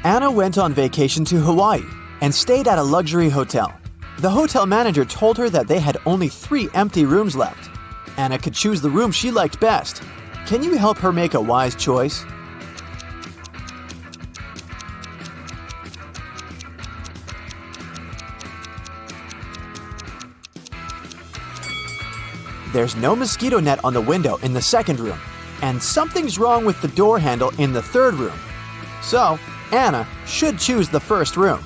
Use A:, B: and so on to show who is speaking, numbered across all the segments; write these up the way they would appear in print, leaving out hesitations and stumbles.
A: Anna went on vacation to Hawaii and stayed at a luxury hotel. The hotel manager told her that they had only 3 empty rooms left. Anna could choose the room she liked best. Can you help her make a wise choice? There's no mosquito net on the window in the second room, and something's wrong with the door handle in the third room. So, Anna should choose the first room.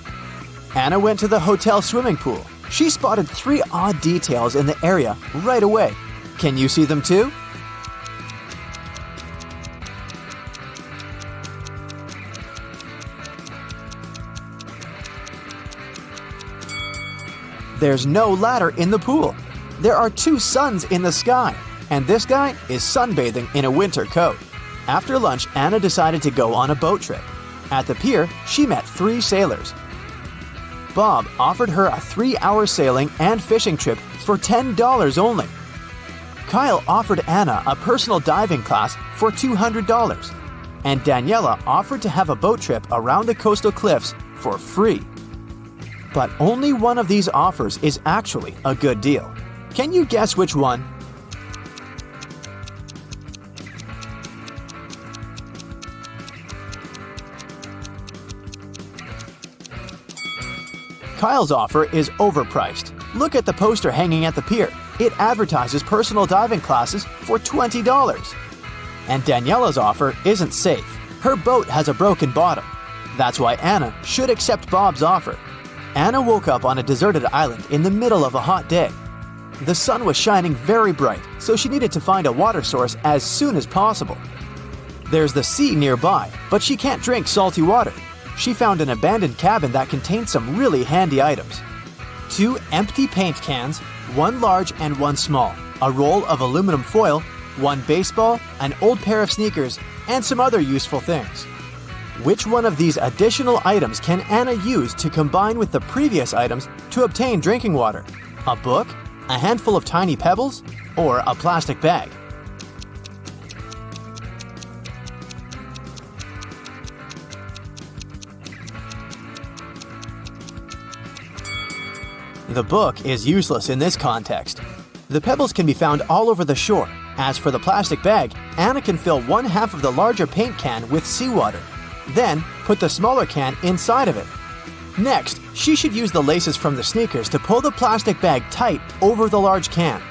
A: Anna went to the hotel swimming pool. She spotted 3 odd details in the area right away. Can you see them too? There's no ladder in the pool. There are 2 suns in the sky, and this guy is sunbathing in a winter coat. After lunch, Anna decided to go on a boat trip. At the pier, she met 3 sailors. Bob offered her a 3-hour sailing and fishing trip for $10 only. Kyle offered Anna a personal diving class for $200, and Daniela offered to have a boat trip around the coastal cliffs for free. But only one of these offers is actually a good deal. Can you guess which one? Kyle's offer is overpriced. Look at the poster hanging at the pier. It advertises personal diving classes for $20. And Daniela's offer isn't safe. Her boat has a broken bottom. That's why Anna should accept Bob's offer. Anna woke up on a deserted island in the middle of a hot day. The sun was shining very bright, so she needed to find a water source as soon as possible. There's the sea nearby, but she can't drink salty water. She found an abandoned cabin that contained some really handy items. 2 empty paint cans, 1 large and 1 small, a roll of aluminum foil, 1 baseball, an old pair of sneakers, and some other useful things. Which one of these additional items can Anna use to combine with the previous items to obtain drinking water? A book, a handful of tiny pebbles, or a plastic bag? The book is useless in this context. The pebbles can be found all over the shore. As for the plastic bag, Anna can fill 1/2 of the larger paint can with seawater. Then, put the smaller can inside of it. Next, she should use the laces from the sneakers to pull the plastic bag tight over the large can.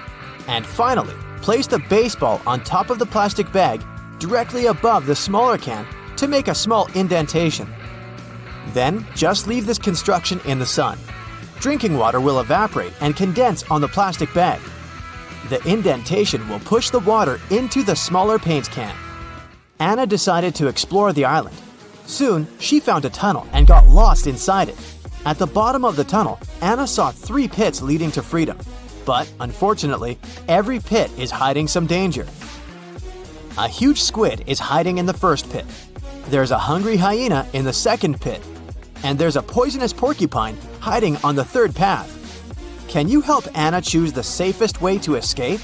A: And finally, place the baseball on top of the plastic bag directly above the smaller can to make a small indentation. Then, just leave this construction in the sun. Drinking water will evaporate and condense on the plastic bag. The indentation will push the water into the smaller paint can. Anna decided to explore the island. Soon, she found a tunnel and got lost inside it. At the bottom of the tunnel, Anna saw 3 pits leading to freedom. But, unfortunately, every pit is hiding some danger. A huge squid is hiding in the first pit. There's a hungry hyena in the second pit. And there's a poisonous porcupine hiding on the third path. Can you help Anna choose the safest way to escape?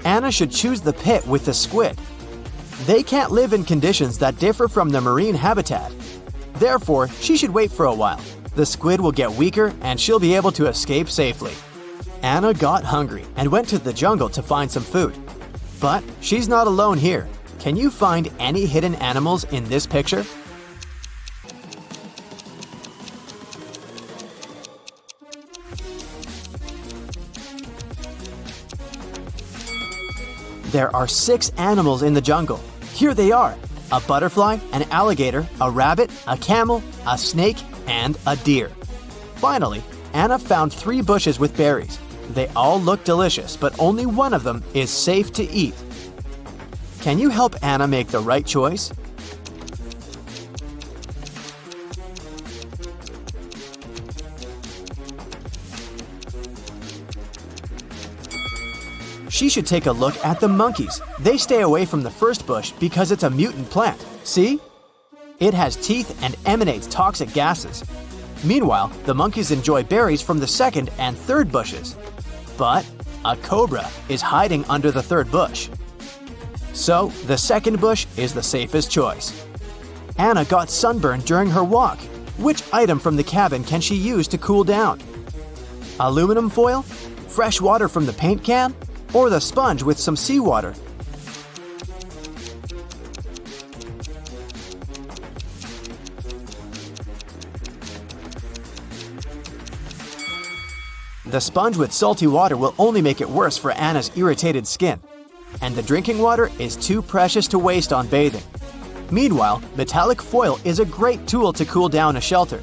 A: Anna should choose the pit with the squid. They can't live in conditions that differ from the marine habitat. Therefore, she should wait for a while. The squid will get weaker and she'll be able to escape safely. Anna got hungry and went to the jungle to find some food. But she's not alone here. Can you find any hidden animals in this picture? There are 6 animals in the jungle. Here they are: a butterfly, an alligator, a rabbit, a camel, a snake, and a deer. Finally, Anna found 3 bushes with berries. They all look delicious, but only one of them is safe to eat. Can you help Anna make the right choice? She should take a look at the monkeys. They stay away from the first bush because it's a mutant plant. See? It has teeth and emanates toxic gases. Meanwhile, the monkeys enjoy berries from the second and third bushes. But a cobra is hiding under the third bush. So the second bush is the safest choice. Anna got sunburned during her walk. Which item from the cabin can she use to cool down? Aluminum foil? Fresh water from the paint can? Or the sponge with some seawater? The sponge with salty water will only make it worse for Anna's irritated skin. And the drinking water is too precious to waste on bathing. Meanwhile, metallic foil is a great tool to cool down a shelter.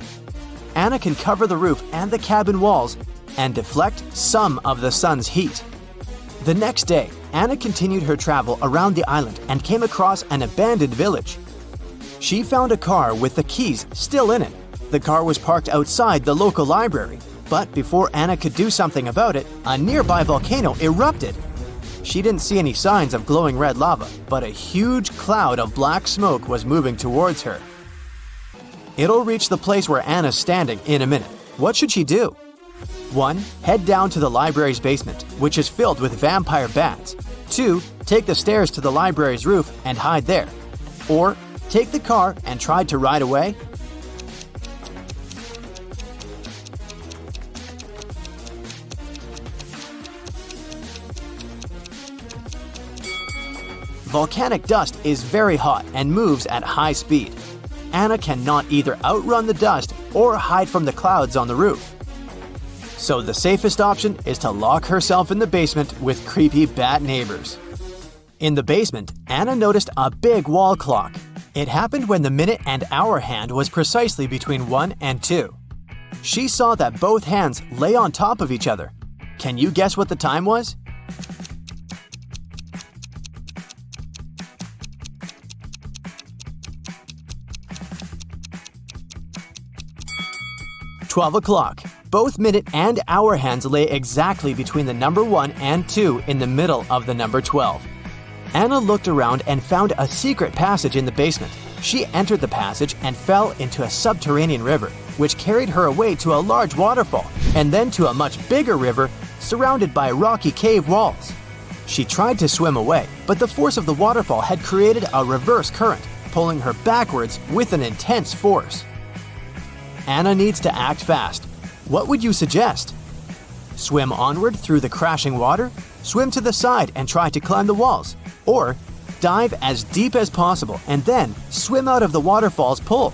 A: Anna can cover the roof and the cabin walls and deflect some of the sun's heat. The next day, Anna continued her travel around the island and came across an abandoned village. She found a car with the keys still in it. The car was parked outside the local library, but before Anna could do something about it, a nearby volcano erupted. She didn't see any signs of glowing red lava, but a huge cloud of black smoke was moving towards her. It'll reach the place where Anna's standing in a minute. What should she do? 1. Head down to the library's basement, which is filled with vampire bats. 2. Take the stairs to the library's roof and hide there. Or take the car and try to ride away. Volcanic dust is very hot and moves at high speed. Anna cannot either outrun the dust or hide from the clouds on the roof. So the safest option is to lock herself in the basement with creepy bat neighbors. In the basement, Anna noticed a big wall clock. It happened when the minute and hour hand was precisely between 1 and 2. She saw that both hands lay on top of each other. Can you guess what the time was? $12. Both minute and hour hands lay exactly between the number 1 and 2 in the middle of the number 12. Anna looked around and found a secret passage in the basement. She entered the passage and fell into a subterranean river, which carried her away to a large waterfall, and then to a much bigger river surrounded by rocky cave walls. She tried to swim away, but the force of the waterfall had created a reverse current, pulling her backwards with an intense force. Anna needs to act fast. What would you suggest? Swim onward through the crashing water? Swim to the side and try to climb the walls? Or dive as deep as possible and then swim out of the waterfall's pull?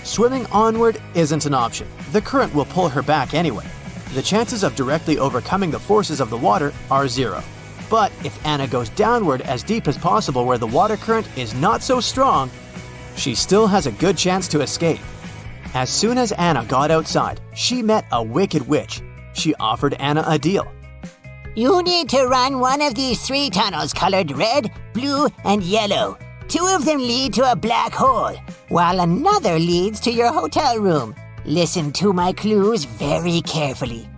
A: Swimming onward isn't an option. The current will pull her back anyway. The chances of directly overcoming the forces of the water are 0. But if Anna goes downward as deep as possible where the water current is not so strong, she still has a good chance to escape. As soon as Anna got outside, she met a wicked witch. She offered Anna a deal.
B: You need to run one of these 3 tunnels colored red, blue, and yellow. 2 of them lead to a black hole, while another leads to your hotel room. Listen to my clues very carefully.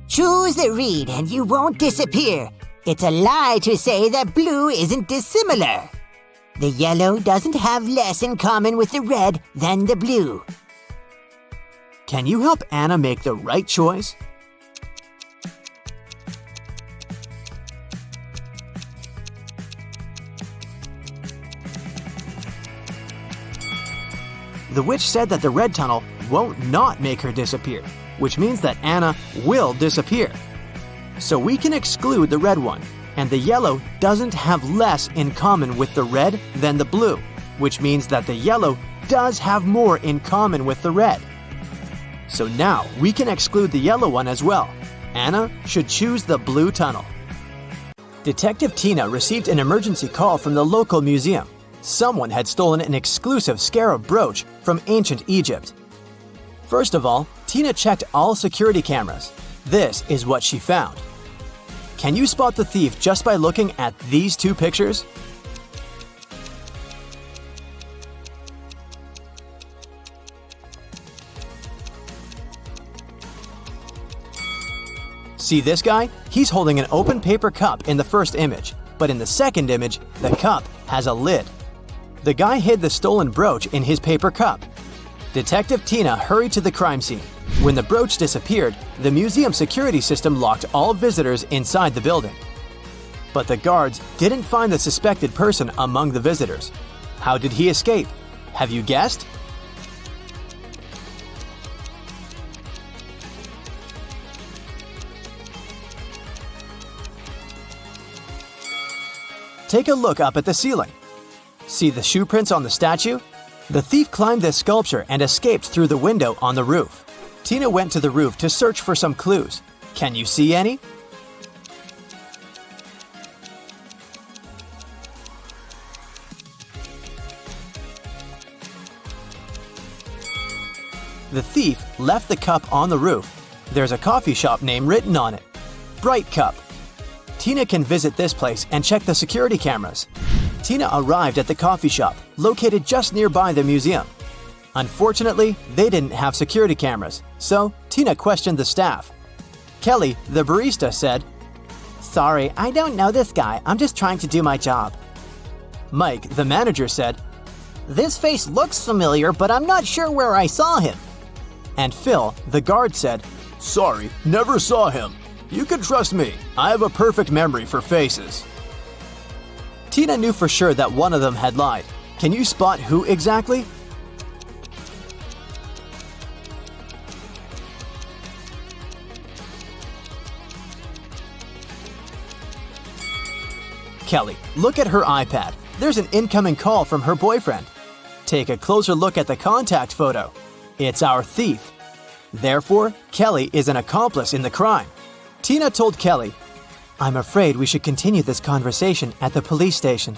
B: Choose the reed and you won't disappear. It's a lie to say that blue isn't dissimilar. The yellow doesn't have less in common with the red than the blue.
A: Can you help Anna make the right choice? The witch said that the red tunnel won't not make her disappear, which means that Anna will disappear. So we can exclude the red one, and the yellow doesn't have less in common with the red than the blue, which means that the yellow does have more in common with the red. So now we can exclude the yellow one as well. Anna should choose the blue tunnel. Detective Tina received an emergency call from the local museum. Someone had stolen an exclusive scarab brooch from ancient Egypt. First of all, Tina checked all security cameras. This is what she found. Can you spot the thief just by looking at these 2 pictures? See this guy? He's holding an open paper cup in the first image, but in the second image, the cup has a lid. The guy hid the stolen brooch in his paper cup. Detective Tina hurried to the crime scene. When the brooch disappeared, the museum security system locked all visitors inside the building. But the guards didn't find the suspected person among the visitors. How did he escape? Have you guessed? Take a look up at the ceiling. See the shoe prints on the statue? The thief climbed this sculpture and escaped through the window on the roof. Tina went to the roof to search for some clues. Can you see any? The thief left the cup on the roof. There's a coffee shop name written on it. Bright Cup. Tina can visit this place and check the security cameras. Tina arrived at the coffee shop, located just nearby the museum. Unfortunately, they didn't have security cameras, so Tina questioned the staff. Kelly, the barista, said, "Sorry, I don't know this guy. I'm just trying to do my job." Mike, the manager, said, "This face looks familiar, but I'm not sure where I saw him." And Phil, the guard, said, "Sorry, never saw him. You can trust me. I have a perfect memory for faces." Tina knew for sure that one of them had lied. Can you spot who exactly? Kelly, look at her iPad. There's an incoming call from her boyfriend. Take a closer look at the contact photo. It's our thief. Therefore, Kelly is an accomplice in the crime. Tina told Kelly, "I'm afraid we should continue this conversation at the police station."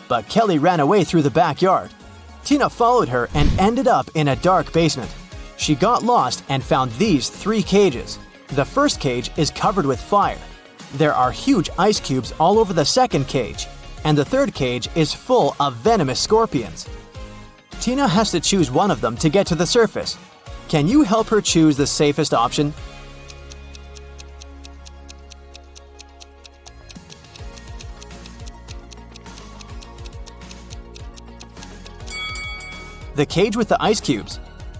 A: But Kelly ran away through the backyard. Tina followed her and ended up in a dark basement. She got lost and found these 3 cages. The first cage is covered with fire. There are huge ice cubes all over the second cage, and the third cage is full of venomous scorpions. Tina has to choose one of them to get to the surface. Can you help her choose the safest option? The cage with the ice cubes.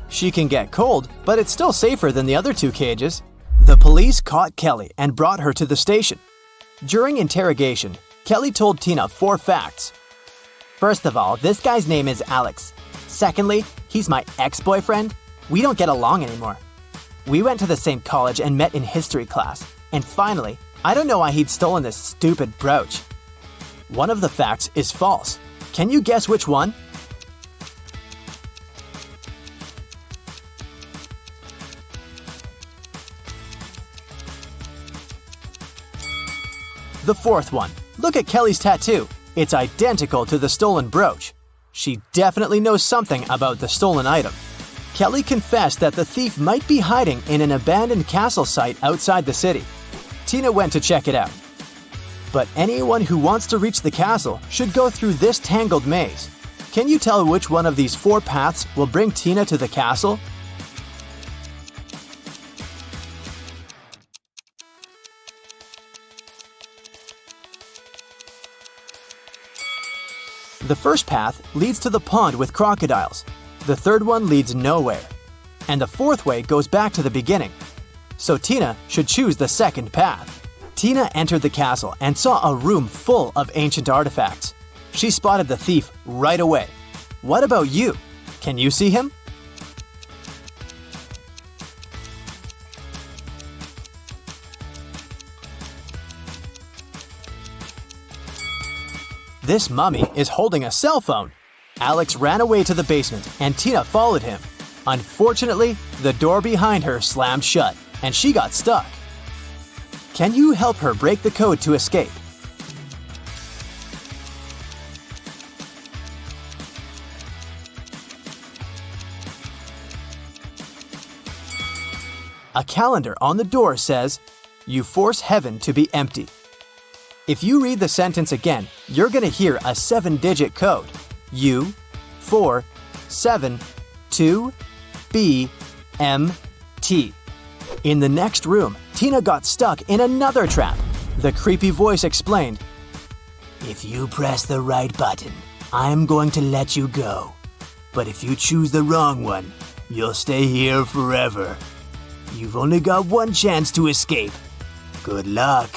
A: She can get cold, but it's still safer than the other 2 cages. The police caught Kelly and brought her to the station. During interrogation, Kelly told Tina 4 facts. First of all, this guy's name is Alex. Secondly, he's my ex-boyfriend. We don't get along anymore. We went to the same college and met in history class. And finally, I don't know why he'd stolen this stupid brooch. One of the facts is false. Can you guess which one? The 4th one. Look at Kelly's tattoo. It's identical to the stolen brooch. She definitely knows something about the stolen item. Kelly confessed that the thief might be hiding in an abandoned castle site outside the city. Tina went to check it out. But anyone who wants to reach the castle should go through this tangled maze. Can you tell which one of these 4 paths will bring Tina to the castle? The first path leads to the pond with crocodiles. The third one leads nowhere. And the 4th way goes back to the beginning. So Tina should choose the second path. Tina entered the castle and saw a room full of ancient artifacts. She spotted the thief right away. What about you? Can you see him? This mummy is holding a cell phone. Alex ran away to the basement and Tina followed him. Unfortunately, the door behind her slammed shut and she got stuck. Can you help her break the code to escape? A calendar on the door says, "You force heaven to be empty." If you read the sentence again, you're going to hear a 7-digit code. U472BMT. In the next room, Tina got stuck in another trap. The creepy voice explained,
B: If you press the right button,
A: I'm going to let you go. But if you choose the wrong one, you'll stay here forever. You've only got one chance to escape. Good luck.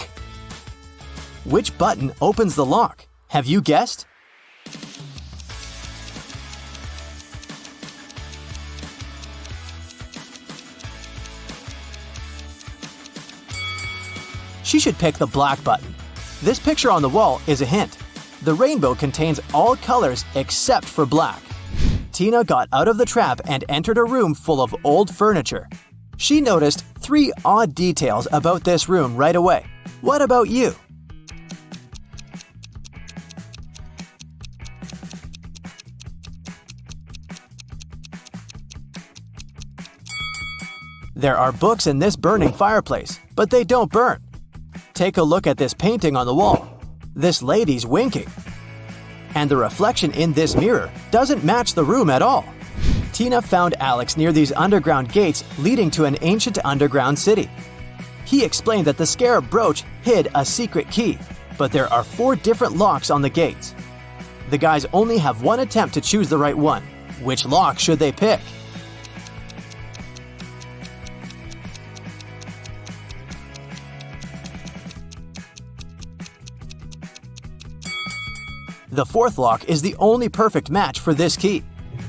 A: Which button opens the lock? Have you guessed? She should pick the black button. This picture on the wall is a hint. The rainbow contains all colors except for black. Tina got out of the trap and entered a room full of old furniture. She noticed 3 odd details about this room right away. What about you? There are books in this burning fireplace, but they don't burn. Take a look at this painting on the wall. This lady's winking. And the reflection in this mirror doesn't match the room at all. Tina found Alex near these underground gates leading to an ancient underground city. He explained that the scarab brooch hid a secret key, but there are 4 different locks on the gates. The guys only have one attempt to choose the right one. Which lock should they pick? The 4th lock is the only perfect match for this key.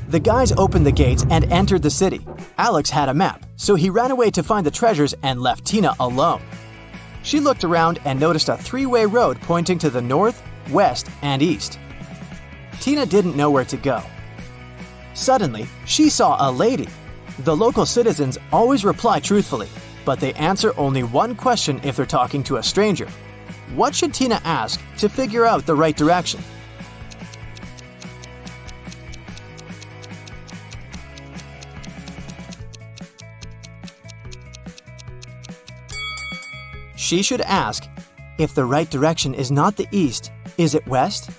A: The guys opened the gates and entered the city. Alex had a map, so he ran away to find the treasures and left Tina alone. She looked around and noticed a 3-way road pointing to the north, west, and east. Tina didn't know where to go. Suddenly, she saw a lady. The local citizens always reply truthfully, but they answer only one question if they're talking to a stranger. What should Tina ask to figure out the right direction? She should ask, if the right direction is not the east, is it west?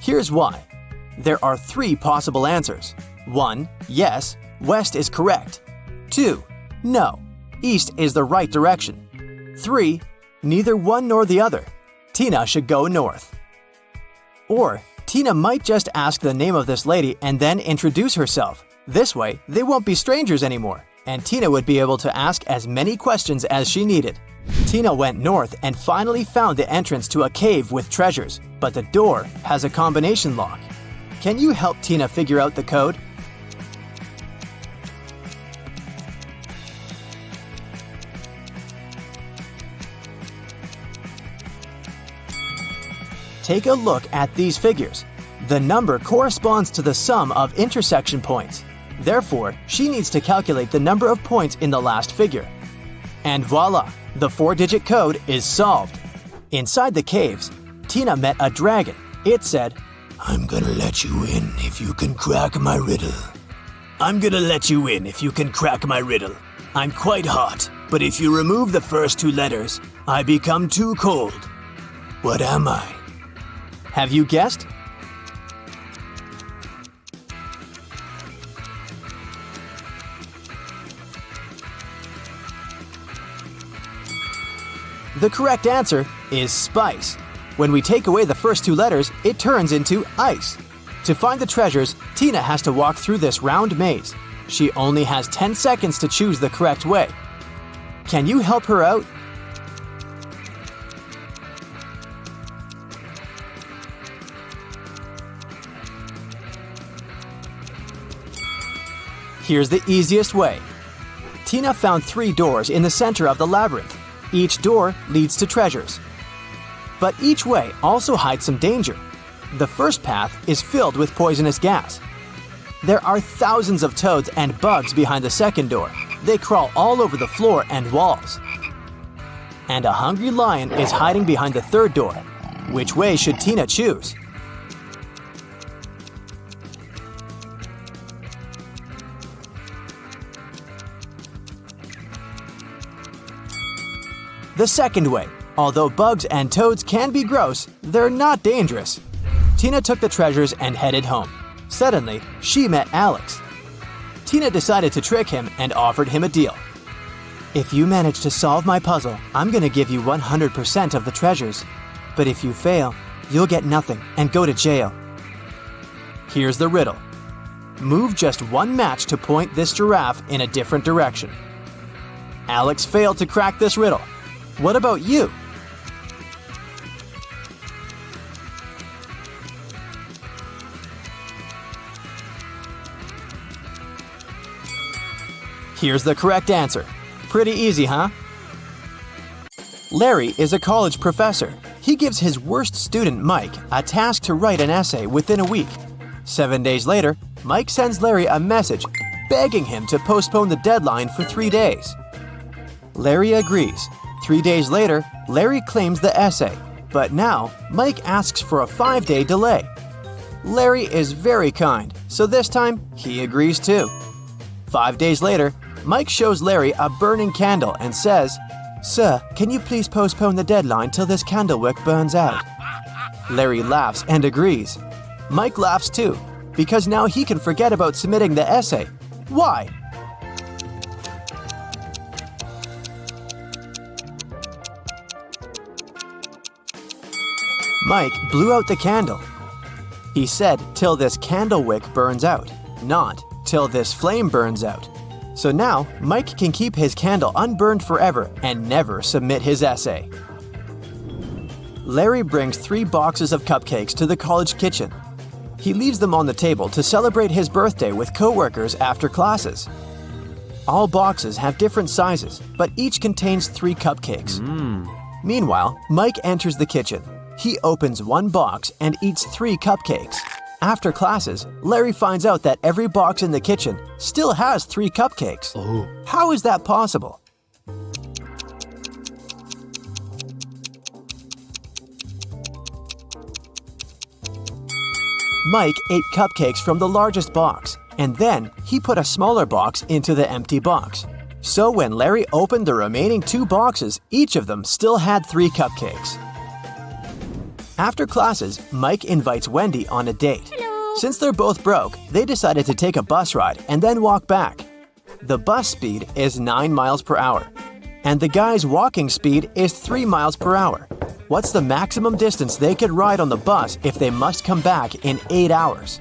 A: Here's why. There are 3 possible answers. 1. Yes, west is correct. 2. No, east is the right direction. 3. Neither one nor the other. Tina should go north. Or, Tina might just ask the name of this lady and then introduce herself. This way, they won't be strangers anymore, and Tina would be able to ask as many questions as she needed. Tina went north and finally found the entrance to a cave with treasures, but the door has a combination lock. Can you help Tina figure out the code? Take a look at these figures. The number corresponds to the sum of intersection points. Therefore, she needs to calculate the number of points in the last figure. And voila! The 4-digit code is solved. Inside the caves, Tina met a dragon. It said, "I'm gonna let you in if you can crack my riddle. I'm gonna let you in if you can crack my riddle. I'm quite hot, but if you remove the first 2 letters, I become too cold. What am I?" Have you guessed? The correct answer is spice. When we take away the first 2 letters, it turns into ice. To find the treasures, Tina has to walk through this round maze. She only has 10 seconds to choose the correct way. Can you help her out? Here's the easiest way. Tina found 3 doors in the center of the labyrinth. Each door leads to treasures. But each way also hides some danger. The first path is filled with poisonous gas. There are thousands of toads and bugs behind the second door. They crawl all over the floor and walls. And a hungry lion is hiding behind the third door. Which way should Tina choose? The second way. Although bugs and toads can be gross, they're not dangerous. Tina took the treasures and headed home. Suddenly, she met Alex. Tina decided to trick him and offered him a deal. "If you manage to solve my puzzle, I'm gonna give you 100% of the treasures. But if you fail, you'll get nothing and go to jail. Here's the riddle. Move just one match to point this giraffe in a different direction. Alex failed to crack this riddle. What about you? Here's the correct answer. Pretty easy, huh? Larry is a college professor. He gives his worst student, Mike, a task to write an essay within a week. 7 days later, Mike sends Larry a message begging him to postpone the deadline for 3 days. Larry agrees. 3 days later, Larry claims the essay, but now Mike asks for a 5-day delay. Larry is very kind, so this time he agrees too. 5 days later, Mike shows Larry a burning candle and says, "Sir, can you please postpone the deadline till this candle wick burns out?" Larry laughs and agrees. Mike laughs too, because now he can forget about submitting the essay. Why? Mike blew out the candle. He said, "Till this candle wick burns out," not "till this flame burns out." So now, Mike can keep his candle unburned forever and never submit his essay. Larry brings 3 boxes of cupcakes to the college kitchen. He leaves them on the table to celebrate his birthday with coworkers after classes. All boxes have different sizes, but each contains 3 cupcakes. Meanwhile, Mike enters the kitchen. He opens one box and eats 3 cupcakes. After classes, Larry finds out that every box in the kitchen still has 3 cupcakes. How is that possible? Mike ate cupcakes from the largest box, and then he put a smaller box into the empty box. So when Larry opened the remaining 2 boxes, each of them still had 3 cupcakes. After classes, Mike invites Wendy on a date. Since they're both broke, they decided to take a bus ride and then walk back. The bus speed is 9 miles per hour, and the guy's walking speed is 3 miles per hour. What's the maximum distance they could ride on the bus if they must come back in 8 hours?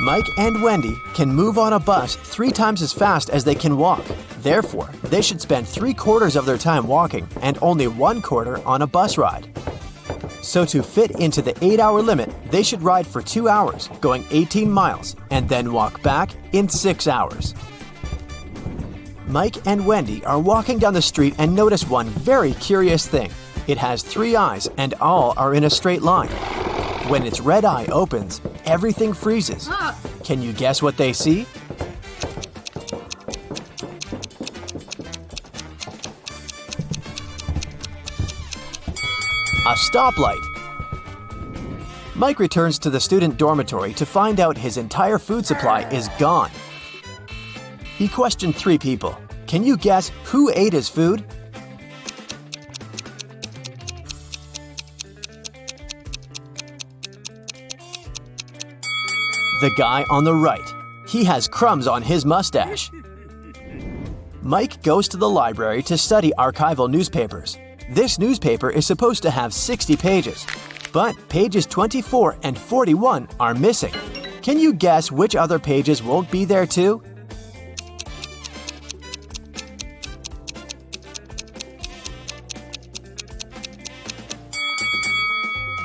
A: Mike and Wendy can move on a bus 3 times as fast as they can walk. Therefore, they should spend 3/4 of their time walking and only 1/4 on a bus ride. So to fit into the 8-hour limit, they should ride for 2 hours, going 18 miles, and then walk back in 6 hours. Mike and Wendy are walking down the street and notice one very curious thing. It has 3 eyes and all are in a straight line. When its red eye opens, everything freezes. Can you guess what they see? A stoplight. Mike returns to the student dormitory to find out his entire food supply is gone. He questioned 3 people. Can you guess who ate his food? The guy on the right. He has crumbs on his mustache. Mike goes to the library to study archival newspapers. This newspaper is supposed to have 60 pages, but pages 24 and 41 are missing. Can you guess which other pages won't be there too?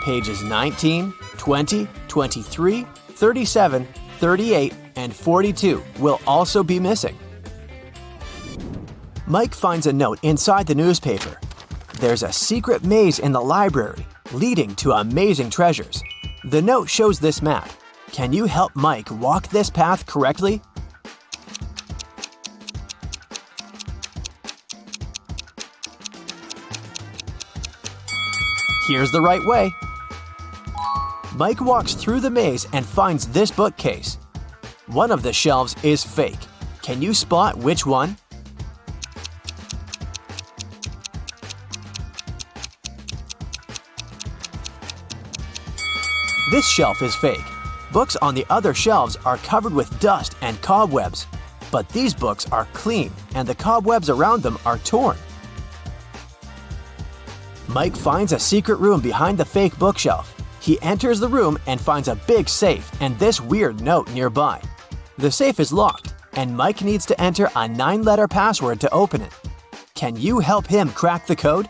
A: Pages 19, 20, 23, 37, 38, and 42 will also be missing. Mike finds a note inside the newspaper. There's a secret maze in the library leading to amazing treasures. The note shows this map. Can you help Mike walk this path correctly? Here's the right way. Mike walks through the maze and finds this bookcase. One of the shelves is fake. Can you spot which one? This shelf is fake. Books on the other shelves are covered with dust and cobwebs. But these books are clean and the cobwebs around them are torn. Mike finds a secret room behind the fake bookshelf. He enters the room and finds a big safe and this weird note nearby. The safe is locked, and Mike needs to enter a 9-letter password to open it. Can you help him crack the code?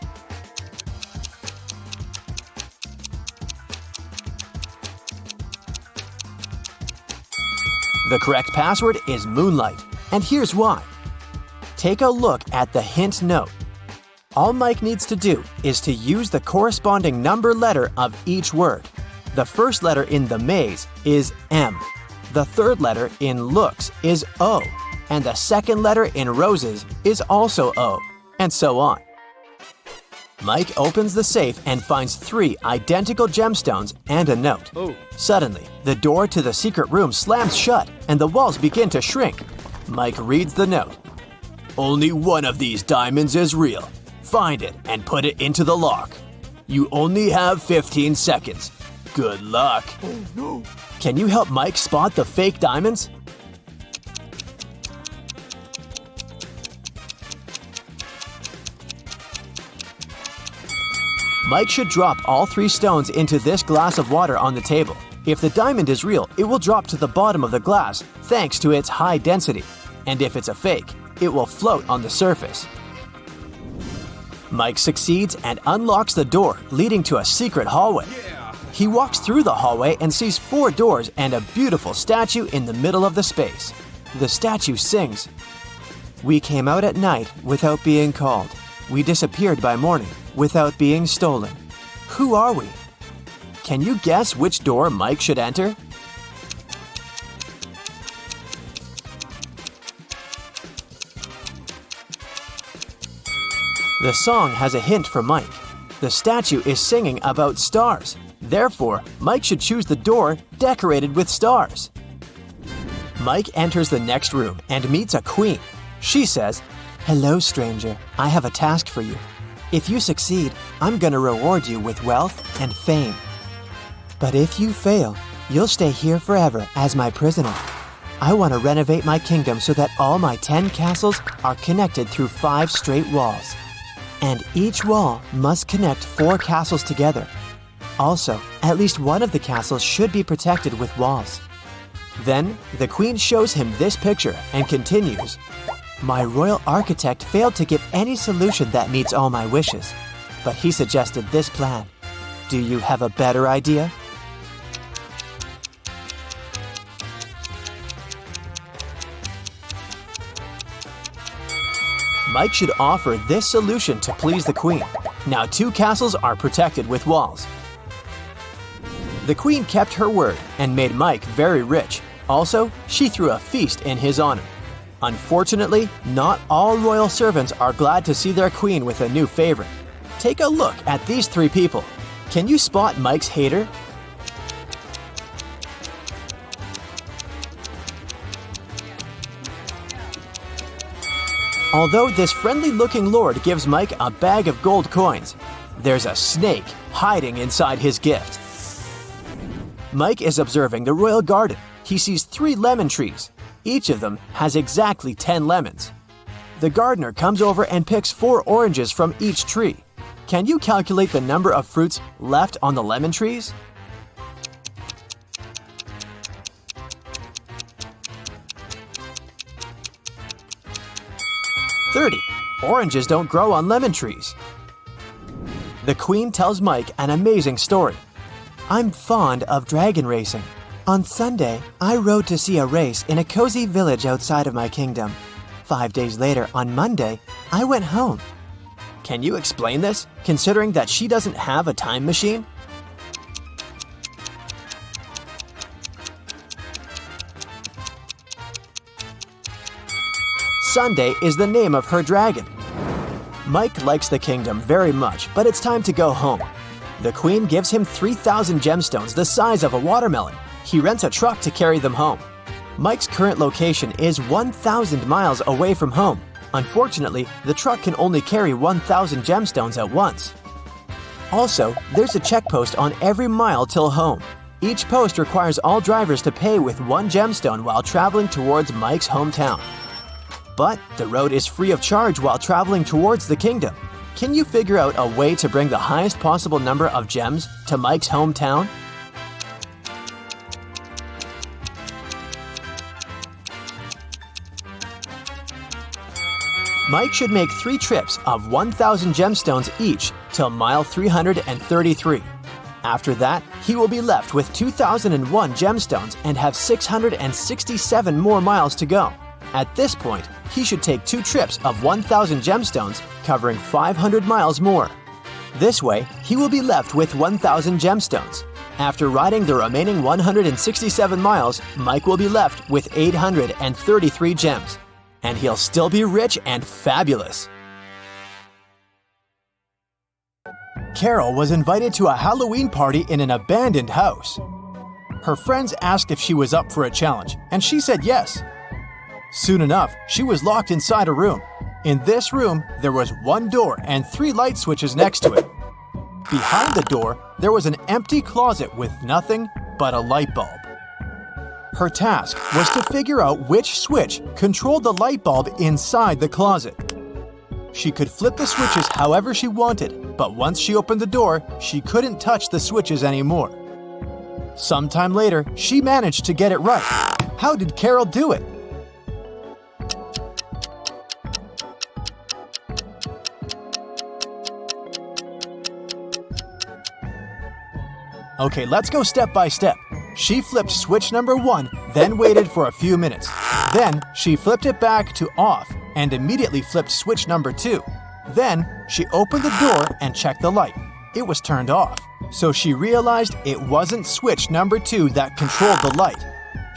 A: The correct password is Moonlight, and here's why. Take a look at the hint note. All Mike needs to do is to use the corresponding number letter of each word. The first letter in the maze is M. The third letter in looks is O. And the second letter in roses is also O. And so on. Mike opens the safe and finds 3 identical gemstones and a note. Suddenly, the door to the secret room slams shut and the walls begin to shrink. Mike reads the note. Only one of these diamonds is real. Find it and put it into the lock. You only have 15 seconds. Good luck. Oh no. Can you help Mike spot the fake diamonds? Mike should drop all 3 stones into this glass of water on the table. If the diamond is real, it will drop to the bottom of the glass thanks to its high density. And if it's a fake, it will float on the surface. Mike succeeds and unlocks the door, leading to a secret hallway. He walks through the hallway and sees 4 doors and a beautiful statue in the middle of the space. The statue sings, "We came out at night without being called. We disappeared by morning without being stolen. Who are we?" Can you guess which door Mike should enter? The song has a hint for Mike. The statue is singing about stars. Therefore, Mike should choose the door decorated with stars. Mike enters the next room and meets a queen. She says, "Hello, stranger. I have a task for you. If you succeed, I'm going to reward you with wealth and fame. But if you fail, you'll stay here forever as my prisoner. I want to renovate my kingdom so that all my 10 castles are connected through 5 straight walls. And each wall must connect 4 castles together. Also, at least one of the castles should be protected with walls." Then, the queen shows him this picture and continues, "My royal architect failed to give any solution that meets all my wishes, but he suggested this plan. Do you have a better idea?" Mike should offer this solution to please the queen. Now 2 castles are protected with walls. The queen kept her word and made Mike very rich. Also, she threw a feast in his honor. Unfortunately, not all royal servants are glad to see their queen with a new favorite. Take a look at these 3 people. Can you spot Mike's hater? Although this friendly-looking lord gives Mike a bag of gold coins, there's a snake hiding inside his gift. Mike is observing the royal garden. He sees 3 lemon trees. Each of them has exactly 10 lemons. The gardener comes over and picks 4 oranges from each tree. Can you calculate the number of fruits left on the lemon trees? Oranges don't grow on lemon trees. The queen tells Mike an amazing story. "I'm fond of dragon racing. On Sunday, I rode to see a race in a cozy village outside of my kingdom. 5 days later, on Monday, I went home." Can you explain this, considering that she doesn't have a time machine? Sunday is the name of her dragon. Mike likes the kingdom very much, but it's time to go home. The queen gives him 3,000 gemstones the size of a watermelon. He rents a truck to carry them home. Mike's current location is 1,000 miles away from home. Unfortunately, the truck can only carry 1,000 gemstones at once. Also, there's a check post on every mile till home. Each post requires all drivers to pay with 1 gemstone while traveling towards Mike's hometown. But the road is free of charge while traveling towards the kingdom. Can you figure out a way to bring the highest possible number of gems to Mike's hometown? Mike should make 3 trips of 1,000 gemstones each till mile 333. After that, he will be left with 2,001 gemstones and have 667 more miles to go. At this point, he should take 2 trips of 1,000 gemstones, covering 500 miles more. This way, he will be left with 1,000 gemstones. After riding the remaining 167 miles, Mike will be left with 833 gems. And he'll still be rich and fabulous. Carol was invited to a Halloween party in an abandoned house. Her friends asked if she was up for a challenge, and she said yes. Soon enough, she was locked inside a room. In this room, there was 1 door and 3 light switches next to it. Behind the door, there was an empty closet with nothing but a light bulb. Her task was to figure out which switch controlled the light bulb inside the closet. She could flip the switches however she wanted, but once she opened the door, she couldn't touch the switches anymore. Sometime later, she managed to get it right. How did Carol do it? Okay, let's go step by step. She flipped switch number 1, then waited for a few minutes. Then, she flipped it back to off and immediately flipped switch number 2. Then, she opened the door and checked the light. It was turned off. So she realized it wasn't switch number 2 that controlled the light.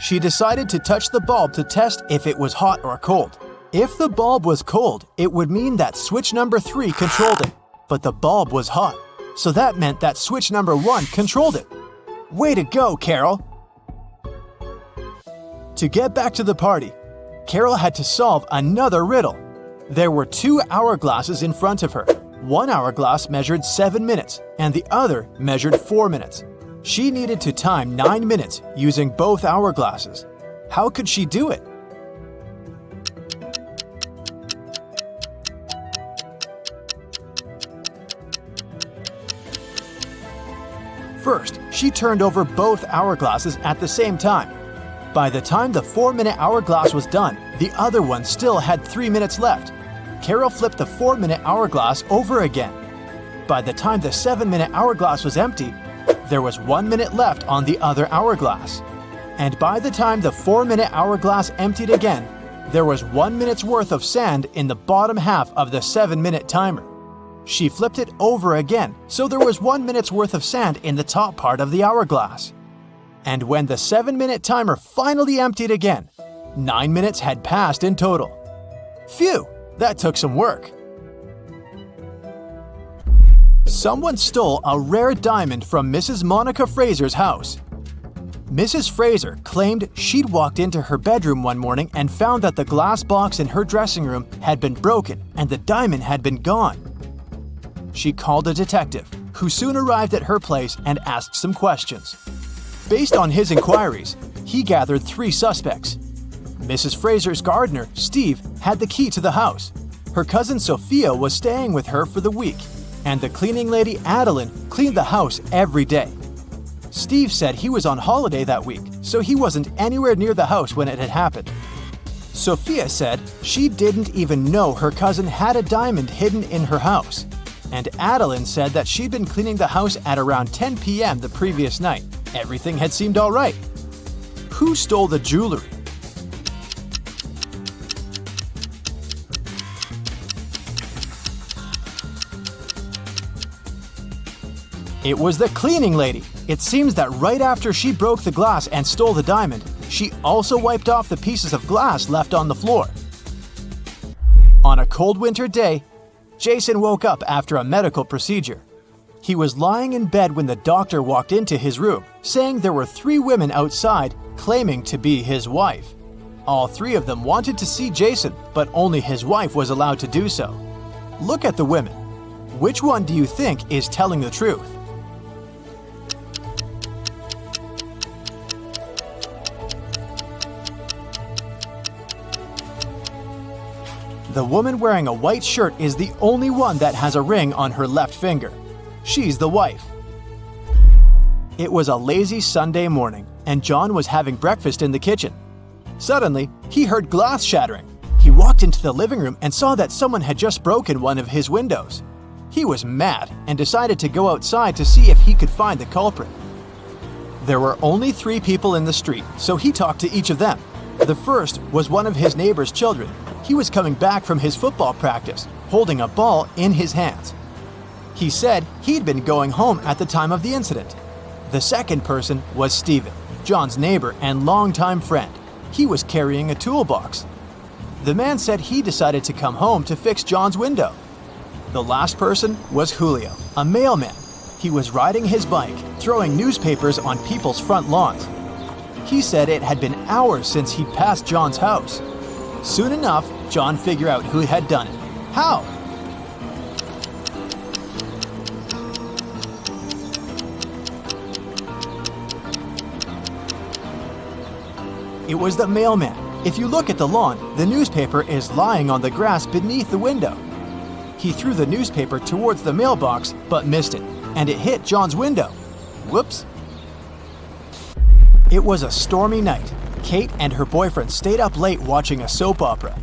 A: She decided to touch the bulb to test if it was hot or cold. If the bulb was cold, it would mean that switch number 3 controlled it. But the bulb was hot. So that meant that switch number 1 controlled it. Way to go, Carol! To get back to the party, Carol had to solve another riddle. There were 2 hourglasses in front of her. One hourglass measured 7 minutes, and the other measured 4 minutes. She needed to time 9 minutes using both hourglasses. How could she do it? First, she turned over both hourglasses at the same time. By the time the 4-minute hourglass was done, the other one still had 3 minutes left. Carol flipped the 4-minute hourglass over again. By the time the 7-minute hourglass was empty, there was 1 minute left on the other hourglass. And by the time the 4-minute hourglass emptied again, there was 1 minute's worth of sand in the bottom half of the 7-minute timer. She flipped it over again, so there was 1 minute's worth of sand in the top part of the hourglass. And when the 7-minute timer finally emptied again, 9 minutes had passed in total. Phew, that took some work. Someone stole a rare diamond from Mrs. Monica Fraser's house. Mrs. Fraser claimed she'd walked into her bedroom one morning and found that the glass box in her dressing room had been broken and the diamond had been gone. She called a detective, who soon arrived at her place and asked some questions. Based on his inquiries, he gathered 3 suspects. Mrs. Fraser's gardener, Steve, had the key to the house. Her cousin Sophia was staying with her for the week, and the cleaning lady Adeline cleaned the house every day. Steve said he was on holiday that week, so he wasn't anywhere near the house when it had happened. Sophia said she didn't even know her cousin had a diamond hidden in her house. And Adeline said that she'd been cleaning the house at around 10 p.m. the previous night. Everything had seemed all right. Who stole the jewelry? It was the cleaning lady. It seems that right after she broke the glass and stole the diamond, she also wiped off the pieces of glass left on the floor. On a cold winter day, Jason woke up after a medical procedure. He was lying in bed when the doctor walked into his room, saying there were 3 women outside claiming to be his wife. All 3 of them wanted to see Jason, but only his wife was allowed to do so. Look at the women. Which one do you think is telling the truth? The woman wearing a white shirt is the only one that has a ring on her left finger. She's the wife. It was a lazy Sunday morning, and John was having breakfast in the kitchen. Suddenly, he heard glass shattering. He walked into the living room and saw that someone had just broken one of his windows. He was mad and decided to go outside to see if he could find the culprit. There were only 3 people in the street, so he talked to each of them. The first was one of his neighbor's children. He was coming back from his football practice, holding a ball in his hands. He said he'd been going home at the time of the incident. The second person was Stephen, John's neighbor and longtime friend. He was carrying a toolbox. The man said he decided to come home to fix John's window. The last person was Julio, a mailman. He was riding his bike, throwing newspapers on people's front lawns. He said it had been hours since he'd passed John's house. Soon enough, John figured out who had done it. How? It was the mailman. If you look at the lawn, the newspaper is lying on the grass beneath the window. He threw the newspaper towards the mailbox, but missed it, and it hit John's window. Whoops. It was a stormy night. Kate and her boyfriend stayed up late watching a soap opera.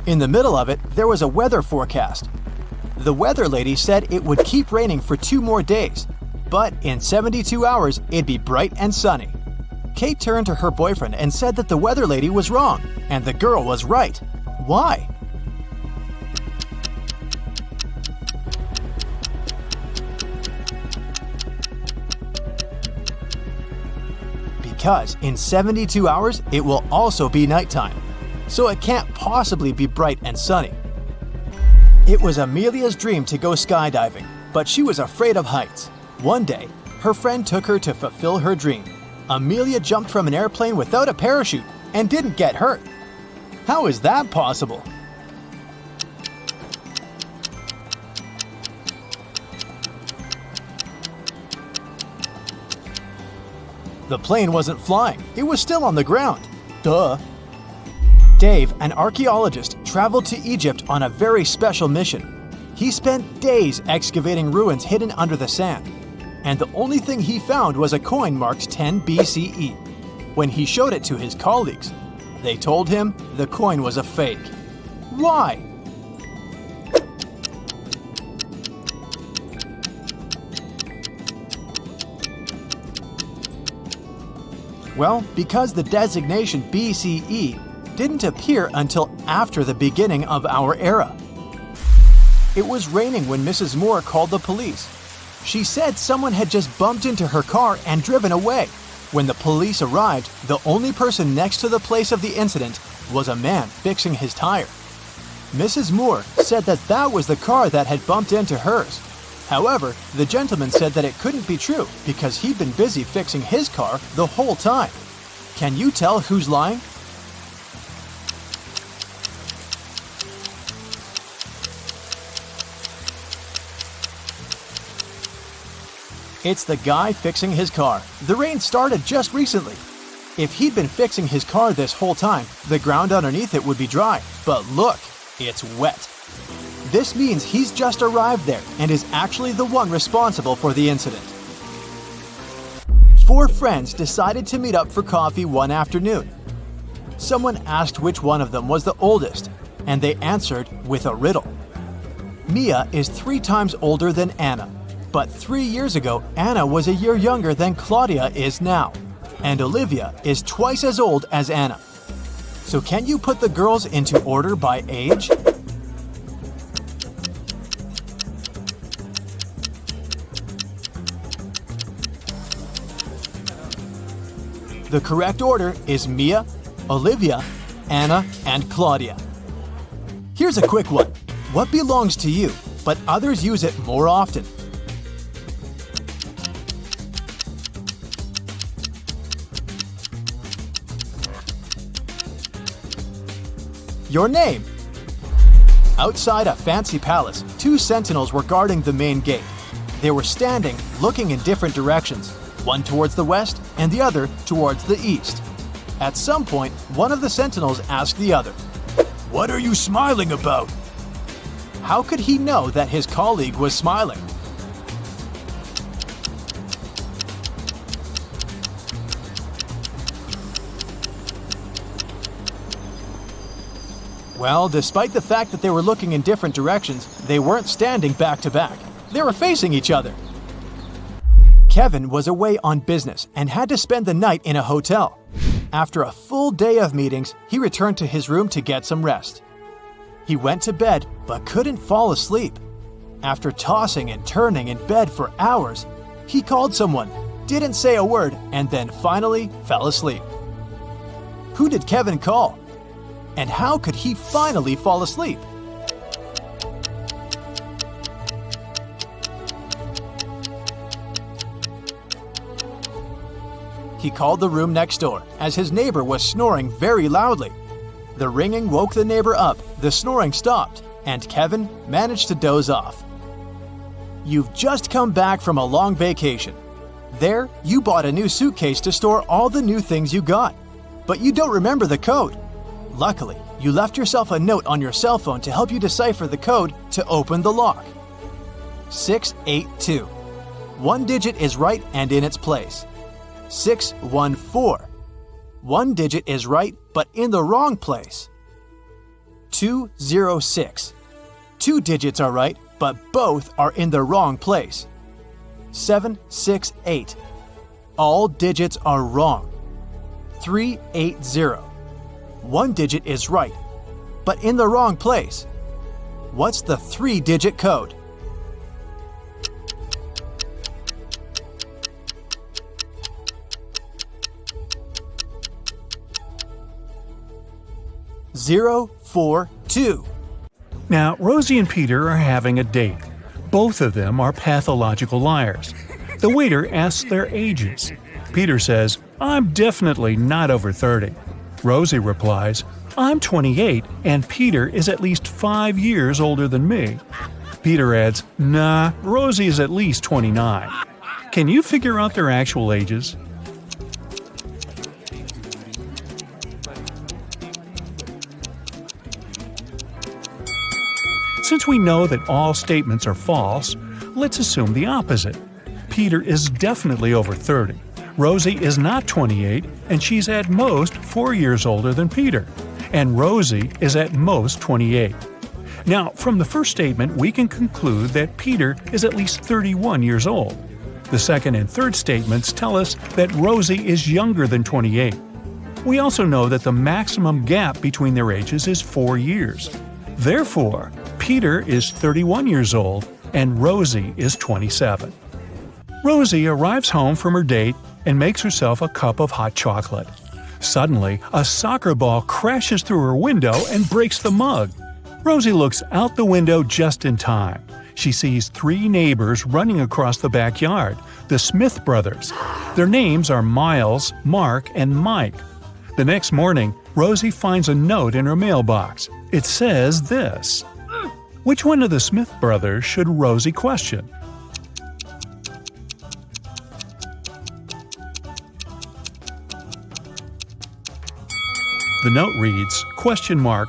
A: In the middle of it, there was a weather forecast. The weather lady said it would keep raining for 2 more days, but in 72 hours, it'd be bright and sunny. Kate turned to her boyfriend and said that the weather lady was wrong, and the girl was right. Why? Because in 72 hours, it will also be nighttime, so it can't possibly be bright and sunny. It was Amelia's dream to go skydiving, but she was afraid of heights. One day, her friend took her to fulfill her dream. Amelia jumped from an airplane without a parachute and didn't get hurt. How is that possible? The plane wasn't flying, it was still on the ground. Duh. Dave, an archaeologist, traveled to Egypt on a very special mission. He spent days excavating ruins hidden under the sand, and the only thing he found was a coin marked 10 BCE. When he showed it to his colleagues, they told him the coin was a fake. Why? Well, because the designation BCE didn't appear until after the beginning of our era. It was raining when Mrs. Moore called the police. She said someone had just bumped into her car and driven away. When the police arrived, the only person next to the place of the incident was a man fixing his tire. Mrs. Moore said that was the car that had bumped into hers. However, the gentleman said that it couldn't be true because he'd been busy fixing his car the whole time. Can you tell who's lying? It's the guy fixing his car. The rain started just recently. If he'd been fixing his car this whole time, the ground underneath it would be dry. But look, it's wet. This means he's just arrived there and is actually the one responsible for the incident. 4 friends decided to meet up for coffee one afternoon. Someone asked which one of them was the oldest, and they answered with a riddle. Mia is 3 times older than Anna, but 3 years ago, Anna was a year younger than Claudia is now, and Olivia is twice as old as Anna. So can you put the girls into order by age? The correct order is Mia, Olivia, Anna, and Claudia. Here's a quick one. What belongs to you, but others use it more often? Your name. Outside a fancy palace, 2 sentinels were guarding the main gate. They were standing, looking in different directions, one towards the west and the other towards the east. At some point, one of the sentinels asked the other,
C: What are you smiling about?
A: How could he know that his colleague was smiling? Well, despite the fact that they were looking in different directions, they weren't standing back to back. They were facing each other. Kevin was away on business and had to spend the night in a hotel. After a full day of meetings, he returned to his room to get some rest. He went to bed but couldn't fall asleep. After tossing and turning in bed for hours, he called someone, didn't say a word, and then finally fell asleep. Who did Kevin call? And how could he finally fall asleep? He called the room next door as his neighbor was snoring very loudly. The ringing woke the neighbor up, the snoring stopped, and Kevin managed to doze off. You've just come back from a long vacation. There, you bought a new suitcase to store all the new things you got, but you don't remember the code. Luckily, you left yourself a note on your cell phone to help you decipher the code to open the lock. 682. One digit is right and in its place. 614. One digit is right but in the wrong place. 206. Two digits are right but both are in the wrong place. 768. All digits are wrong. 380. One digit is right, but in the wrong place. What's the 3-digit code? Zero, 4, 2.
D: Now, Rosie and Peter are having a date. Both of them are pathological liars. The waiter asks their ages. Peter says, "I'm definitely not over 30. Rosie replies, "I'm 28 and Peter is at least 5 years older than me." Peter adds, "Nah, Rosie is at least 29. Can you figure out their actual ages?" Since we know that all statements are false, let's assume the opposite. Peter is definitely over 30. Rosie is not 28, and she's at most 4 years older than Peter. And Rosie is at most 28. Now, from the first statement, we can conclude that Peter is at least 31 years old. The second and third statements tell us that Rosie is younger than 28. We also know that the maximum gap between their ages is 4 years. Therefore, Peter is 31 years old and Rosie is 27. Rosie arrives home from her date and makes herself a cup of hot chocolate. Suddenly, a soccer ball crashes through her window and breaks the mug. Rosie looks out the window just in time. She sees 3 neighbors running across the backyard, the Smith brothers. Their names are Miles, Mark, and Mike. The next morning, Rosie finds a note in her mailbox. It says this: "Which one of the Smith brothers should Rosie question?" The note reads,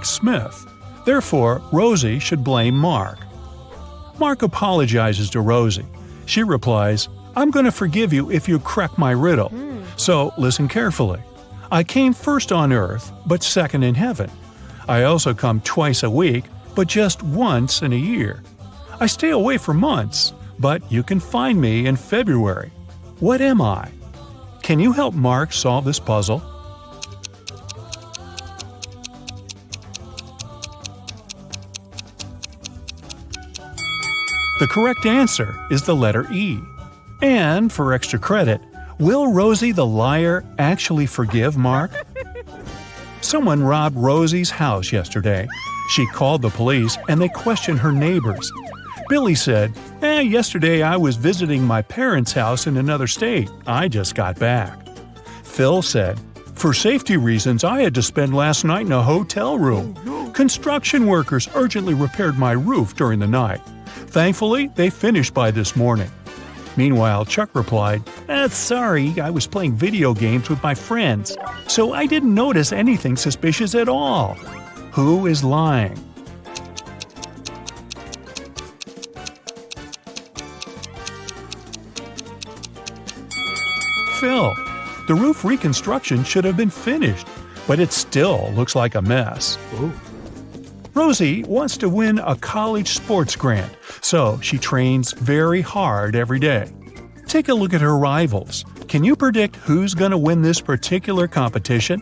D: "Smith. Therefore, Rosie should blame Mark." Mark apologizes to Rosie. She replies, "I'm going to forgive you if you crack my riddle. So listen carefully. I came first on earth, but second in heaven. I also come twice a week, but just once in a year. I stay away for months, but you can find me in February. What am I? Can you help Mark solve this puzzle?" The correct answer is the letter E. And for extra credit, will Rosie the liar actually forgive Mark? Someone robbed Rosie's house yesterday. She called the police and they questioned her neighbors. Billy said, "Yesterday I was visiting my parents' house in another state. I just got back." Phil said, "For safety reasons, I had to spend last night in a hotel room. Construction workers urgently repaired my roof during the night. Thankfully, they finished by this morning." Meanwhile, Chuck replied, "Sorry, I was playing video games with my friends, so I didn't notice anything suspicious at all." Who is lying? Phil. The roof reconstruction should have been finished, but it still looks like a mess.
A: Ooh.
D: Rosie wants to win a college sports grant, so she trains very hard every day. Take a look at her rivals. Can you predict who's going to win this particular competition?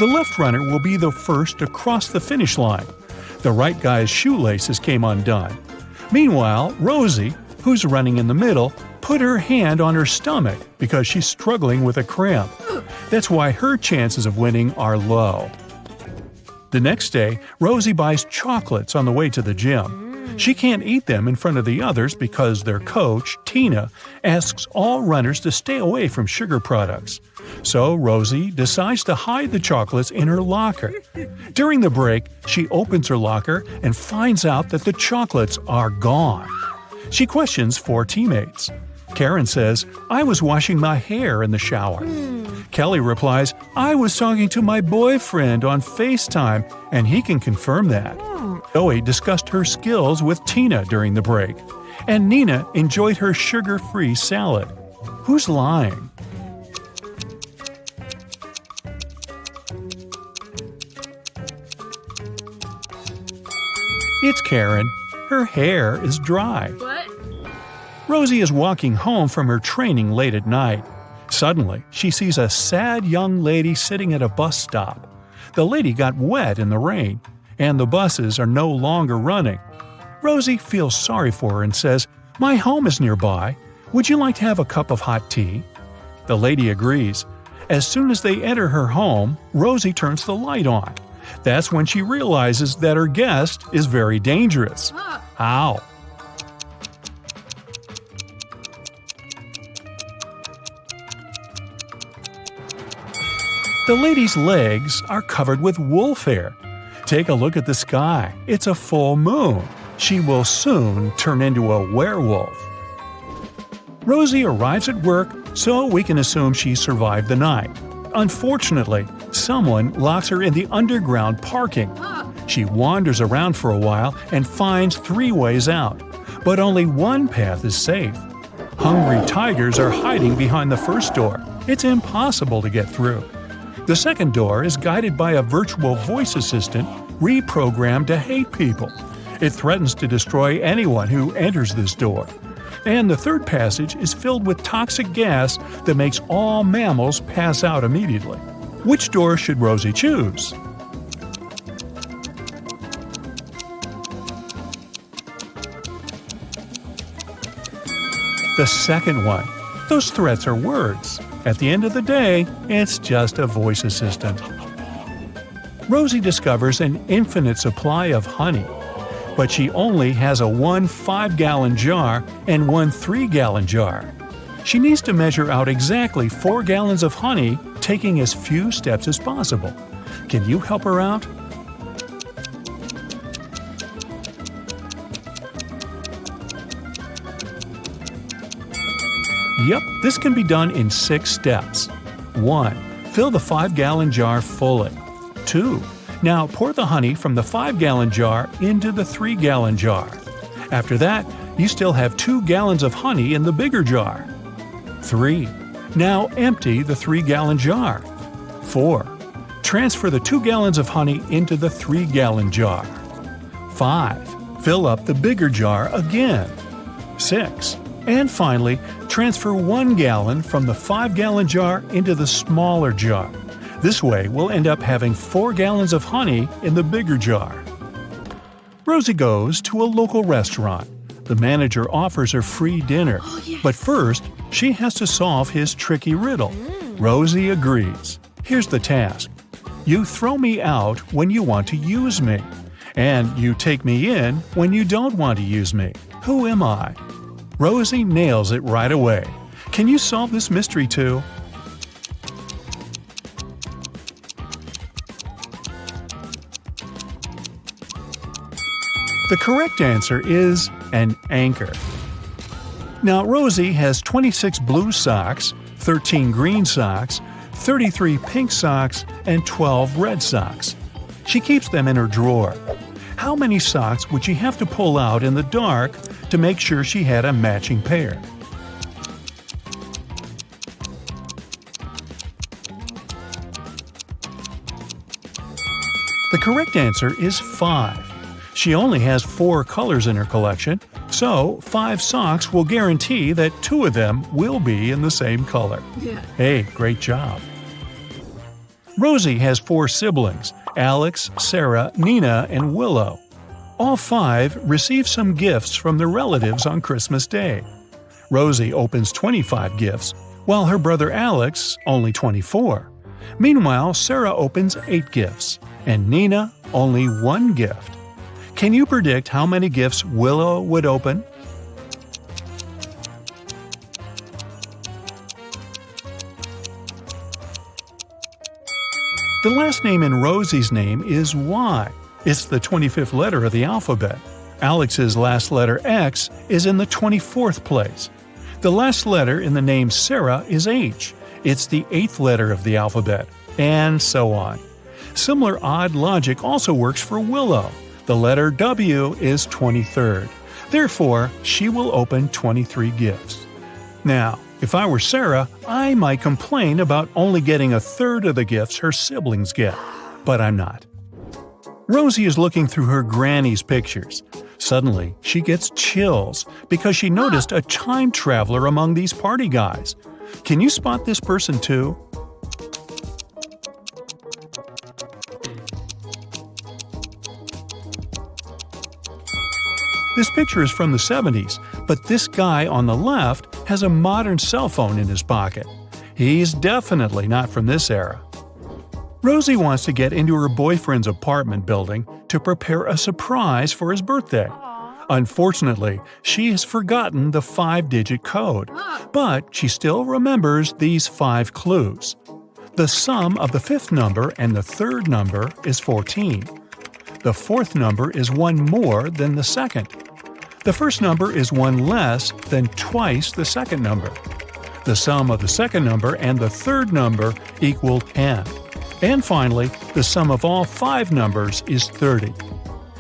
D: The left runner will be the first to cross the finish line. The right guy's shoelaces came undone. Meanwhile, Rosie, who's running in the middle, put her hand on her stomach because she's struggling with a cramp. That's why her chances of winning are low. The next day, Rosie buys chocolates on the way to the gym. She can't eat them in front of the others because their coach, Tina, asks all runners to stay away from sugar products. So Rosie decides to hide the chocolates in her locker. During the break, she opens her locker and finds out that the chocolates are gone. She questions 4 teammates. Karen says, "I was washing my hair in the shower." Kelly replies, "I was talking to my boyfriend on FaceTime, and he can confirm that." Zoe discussed her skills with Tina during the break. And Nina enjoyed her sugar-free salad. Who's lying? It's Karen. Her hair is dry.
C: What?
D: Rosie is walking home from her training late at night. Suddenly, she sees a sad young lady sitting at a bus stop. The lady got wet in the rain, and the buses are no longer running. Rosie feels sorry for her and says, "My home is nearby. Would you like to have a cup of hot tea?" The lady agrees. As soon as they enter her home, Rosie turns the light on. That's when she realizes that her guest is very dangerous. How? The lady's legs are covered with wolf hair. Take a look at the sky. It's a full moon. She will soon turn into a werewolf. Rosie arrives at work, so we can assume she survived the night. Unfortunately, someone locks her in the underground parking. She wanders around for a while and finds 3 ways out, but only one path is safe. Hungry tigers are hiding behind the first door. It's impossible to get through. The second door is guided by a virtual voice assistant reprogrammed to hate people. It threatens to destroy anyone who enters this door. And the third passage is filled with toxic gas that makes all mammals pass out immediately. Which door should Rosie choose? The second one. Those threats are words. At the end of the day, it's just a voice assistant. Rosie discovers an infinite supply of honey, but she only has a 1 5-gallon jar and 1 3-gallon jar. She needs to measure out exactly 4 gallons of honey, taking as few steps as possible. Can you help her out? Yep, this can be done in 6 steps. 1. Fill the 5-gallon jar fully. 2. Now pour the honey from the 5-gallon jar into the 3-gallon jar. After that, you still have 2 gallons of honey in the bigger jar. 3. Now empty the 3-gallon jar. 4. Transfer the 2 gallons of honey into the 3-gallon jar. 5. Fill up the bigger jar again. 6. And finally, transfer 1 gallon from the 5-gallon jar into the smaller jar. This way, we'll end up having 4 gallons of honey in the bigger jar. Rosie goes to a local restaurant. The manager offers her free dinner. But first, she has to solve his tricky riddle. Rosie agrees. Here's the task. You throw me out when you want to use me. And you take me in when you don't want to use me. Who am I? Rosie nails it right away. Can you solve this mystery too? The correct answer is an anchor. Now, Rosie has 26 blue socks, 13 green socks, 33 pink socks, and 12 red socks. She keeps them in her drawer. How many socks would she have to pull out in the dark to make sure she had a matching pair? The correct answer is 5. She only has 4 colors in her collection, so 5 socks will guarantee that 2 of them will be in the same color.
C: Yeah.
D: Hey, great job. Rosie has 4 siblings: Alex, Sarah, Nina, and Willow. All 5 receive some gifts from their relatives on Christmas Day. Rosie opens 25 gifts, while her brother Alex only 24. Meanwhile, Sarah opens 8 gifts, and Nina only 1 gift. Can you predict how many gifts Willow would open? The last name in Rosie's name is Y. It's the 25th letter of the alphabet. Alex's last letter X is in the 24th place. The last letter in the name Sarah is H. It's the 8th letter of the alphabet, and so on. Similar odd logic also works for Willow. The letter W is 23rd. Therefore, she will open 23 gifts. Now, if I were Sarah, I might complain about only getting a third of the gifts her siblings get. But I'm not. Rosie is looking through her granny's pictures. Suddenly, she gets chills because she noticed a time traveler among these party guys. Can you spot this person too? This picture is from the 70s, but this guy on the left has a modern cell phone in his pocket. He's definitely not from this era. Rosie wants to get into her boyfriend's apartment building to prepare a surprise for his birthday. Unfortunately, she has forgotten the 5-digit code, but she still remembers these 5 clues. The sum of the 5th number and the 3rd number is 14. The 4th number is 1 more than the 2nd. The 1st number is 1 less than twice the 2nd number. The sum of the 2nd number and the 3rd number equal 10. And finally, the sum of all 5 numbers is 30.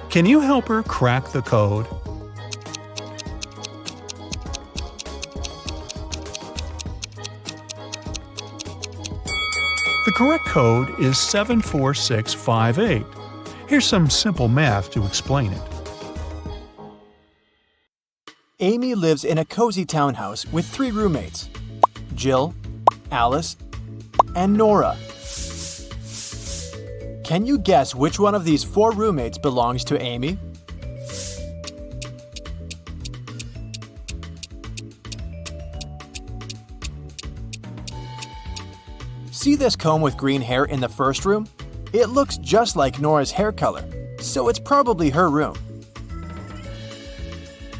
D: Can you help her crack the code? The correct code is 74658. Here's some simple math to explain it.
A: Amy lives in a cozy townhouse with 3 roommates: Jill, Alice, and Nora. Can you guess which one of these 4 roommates belongs to Amy? See this comb with green hair in the first room? It looks just like Nora's hair color, so it's probably her room.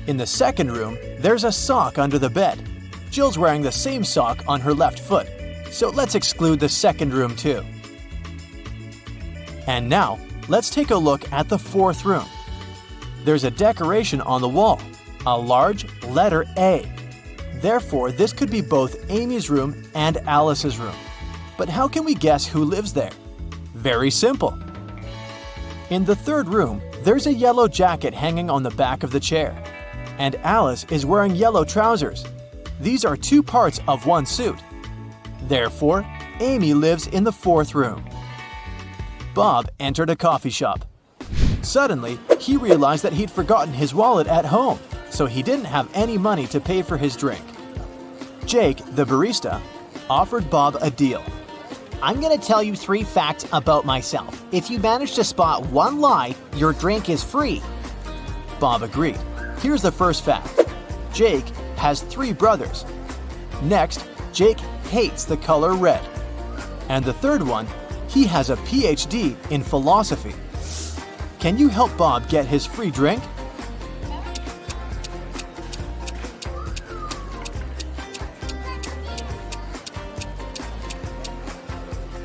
A: In the second room, there's a sock under the bed. Jill's wearing the same sock on her left foot, so let's exclude the second room too. And now, let's take a look at the fourth room. There's a decoration on the wall, a large letter A. Therefore, this could be both Amy's room and Alice's room. But how can we guess who lives there? Very simple. In the third room, there's a yellow jacket hanging on the back of the chair, and Alice is wearing yellow trousers. These are 2 parts of one suit. Therefore, Amy lives in the fourth room. Bob entered a coffee shop. Suddenly, he realized that he'd forgotten his wallet at home, so he didn't have any money to pay for his drink. Jake, the barista, offered Bob a deal.
B: I'm going to tell you 3 facts about myself. If you manage to spot one lie, your drink is free.
A: Bob agreed. Here's the first fact. Jake has 3 brothers. Next, Jake hates the color red. And the third one, he has a PhD in philosophy. Can you help Bob get his free drink?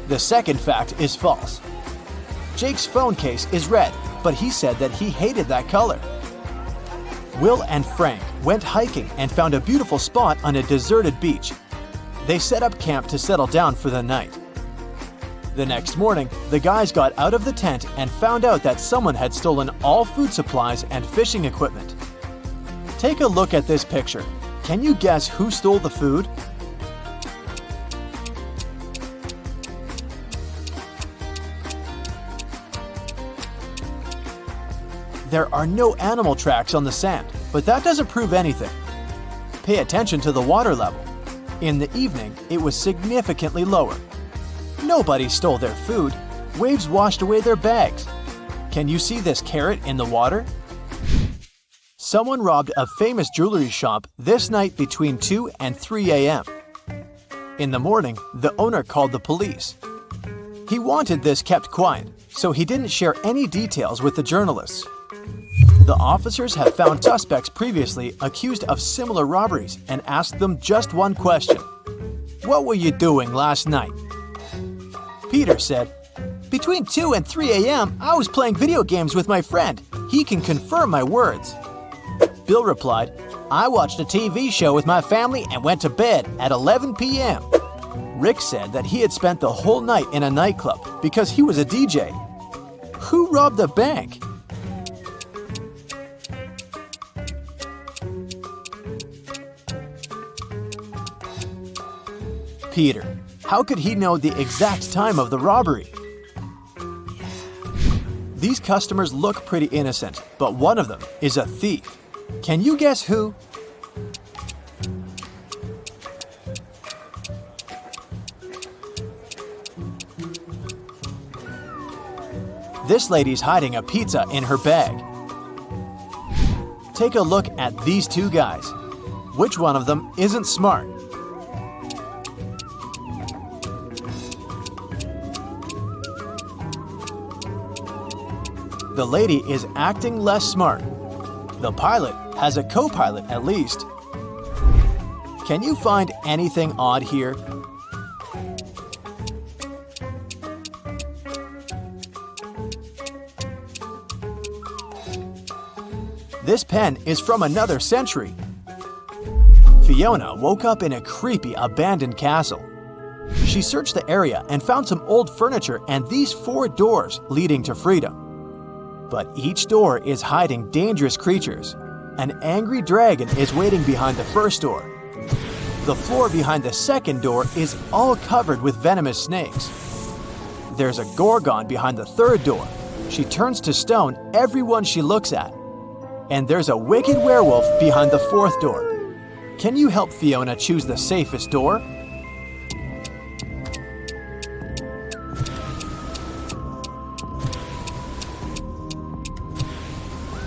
A: The second fact is false. Jake's phone case is red, but he said that he hated that color. Will and Frank went hiking and found a beautiful spot on a deserted beach. They set up camp to settle down for the night. The next morning, the guys got out of the tent and found out that someone had stolen all food supplies and fishing equipment. Take a look at this picture. Can you guess who stole the food? There are no animal tracks on the sand, but that doesn't prove anything. Pay attention to the water level. In the evening, it was significantly lower. Nobody stole their food. Waves washed away their bags. Can you see this carrot in the water? Someone robbed a famous jewelry shop this night between 2 and 3 a.m. In the morning, the owner called the police. He wanted this kept quiet, so he didn't share any details with the journalists. The officers have found suspects previously accused of similar robberies and asked them just one question. What were you doing last night? Peter said, "Between 2 and 3 a.m., I was playing video games with my friend. He can confirm my words." Bill replied, "I watched a TV show with my family and went to bed at 11 p.m. Rick said that he had spent the whole night in a nightclub because he was a DJ. Who robbed the bank? Peter. How could he know the exact time of the robbery? These customers look pretty innocent, but one of them is a thief. Can you guess who? This lady's hiding a pizza in her bag. Take a look at these two guys. Which one of them isn't smart? The lady is acting less smart. The pilot has a co-pilot at least. Can you find anything odd here? This pen is from another century. Fiona woke up in a creepy abandoned castle. She searched the area and found some old furniture and these 4 doors leading to freedom. But each door is hiding dangerous creatures. An angry dragon is waiting behind the first door. The floor behind the second door is all covered with venomous snakes. There's a gorgon behind the third door. She turns to stone everyone she looks at. And there's a wicked werewolf behind the fourth door. Can you help Fiona choose the safest door?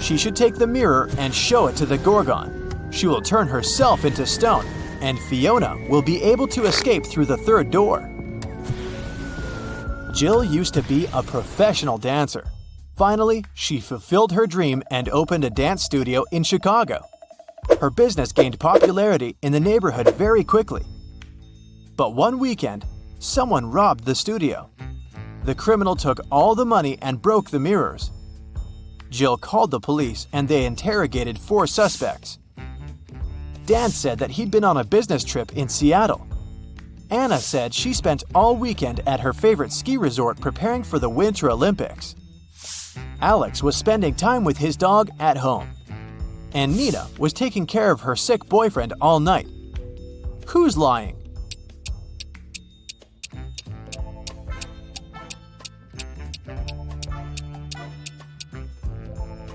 A: She should take the mirror and show it to the gorgon. She will turn herself into stone, and Fiona will be able to escape through the third door. Jill used to be a professional dancer. Finally, she fulfilled her dream and opened a dance studio in Chicago. Her business gained popularity in the neighborhood very quickly. But one weekend, someone robbed the studio. The criminal took all the money and broke the mirrors. Jill called the police and they interrogated 4 suspects. Dan said that he'd been on a business trip in Seattle. Anna said she spent all weekend at her favorite ski resort preparing for the Winter Olympics. Alex was spending time with his dog at home. And Nina was taking care of her sick boyfriend all night. Who's lying?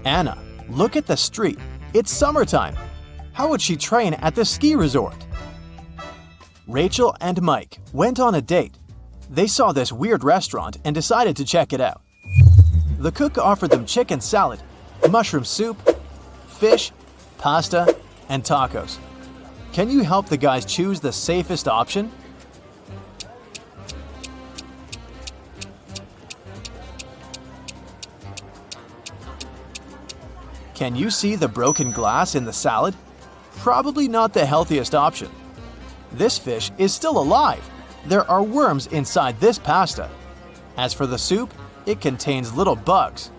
A: Anna, look at the street. It's summertime. How would she train at the ski resort? Rachel and Mike went on a date. They saw this weird restaurant and decided to check it out. The cook offered them chicken salad, mushroom soup, fish, pasta, and tacos. Can you help the guys choose the safest option? Can you see the broken glass in the salad? Probably not the healthiest option. This fish is still alive. There are worms inside this pasta. As for the soup, it contains little bugs.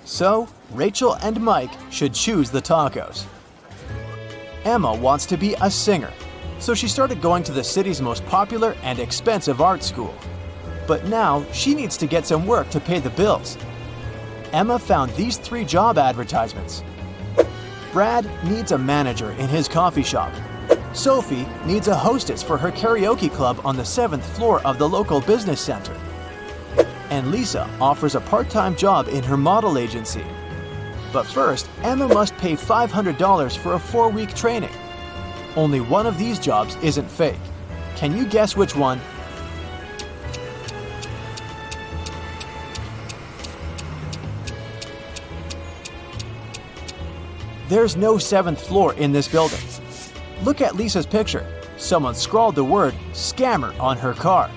A: So, Rachel and Mike should choose the tacos. Emma wants to be a singer, so she started going to the city's most popular and expensive art school. But now she needs to get some work to pay the bills. Emma found these 3 job advertisements. Brad needs a manager in his coffee shop. Sophie needs a hostess for her karaoke club on the 7th floor of the local business center. And Lisa offers a part-time job in her model agency. But first, Emma must pay $500 for a 4-week training. Only one of these jobs isn't fake. Can you guess which one? There's no 7th floor in this building. Look at Lisa's picture. Someone scrawled the word scammer on her car.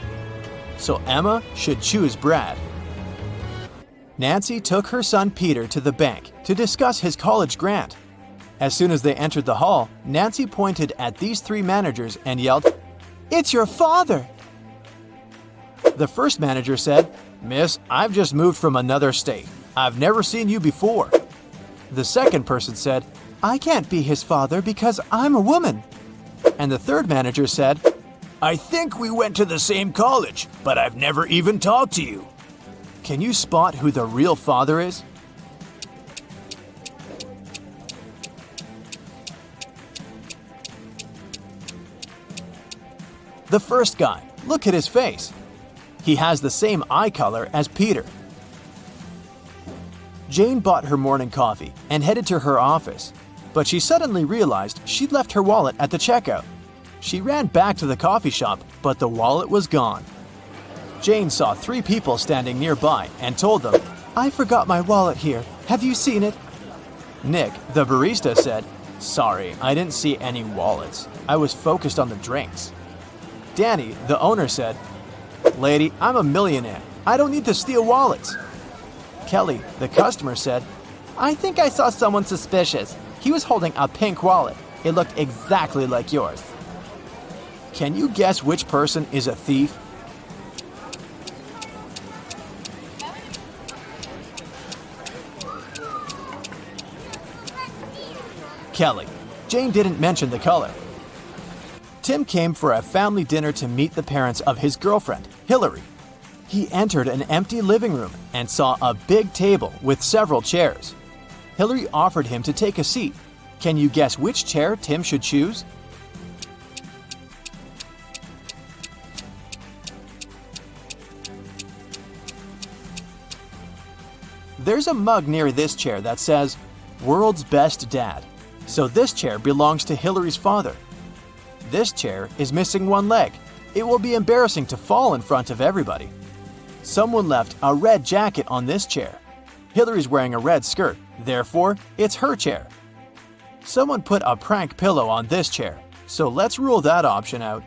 A: So Emma should choose Brad. Nancy took her son Peter to the bank to discuss his college grant. As soon as they entered the hall, Nancy pointed at these 3 managers and yelled, "It's your father!" The first manager said, "Miss, I've just moved from another state. I've never seen you before." The second person said, "I can't be his father because I'm a woman." And the third manager said, "I think we went to the same college, but I've never even talked to you." Can you spot who the real father is? The first guy, look at his face. He has the same eye color as Peter. Jane bought her morning coffee and headed to her office, but she suddenly realized she'd left her wallet at the checkout. She ran back to the coffee shop, but the wallet was gone. Jane saw 3 people standing nearby and told them, "I forgot my wallet here. Have you seen it?" Nick, the barista, said, "Sorry, I didn't see any wallets. I was focused on the drinks." Danny, the owner, said, "Lady, I'm a millionaire. I don't need to steal wallets." Kelly, the customer, said, "I think I saw someone suspicious. He was holding a pink wallet. It looked exactly like yours." Can you guess which person is a thief? Kelly. Jane didn't mention the color. Tim came for a family dinner to meet the parents of his girlfriend, Hillary. He entered an empty living room and saw a big table with several chairs. Hillary offered him to take a seat. Can you guess which chair Tim should choose? There's a mug near this chair that says, "World's Best Dad." So this chair belongs to Hillary's father. This chair is missing one leg. It will be embarrassing to fall in front of everybody. Someone left a red jacket on this chair. Hillary's wearing a red skirt, therefore it's her chair. Someone put a prank pillow on this chair, so let's rule that option out.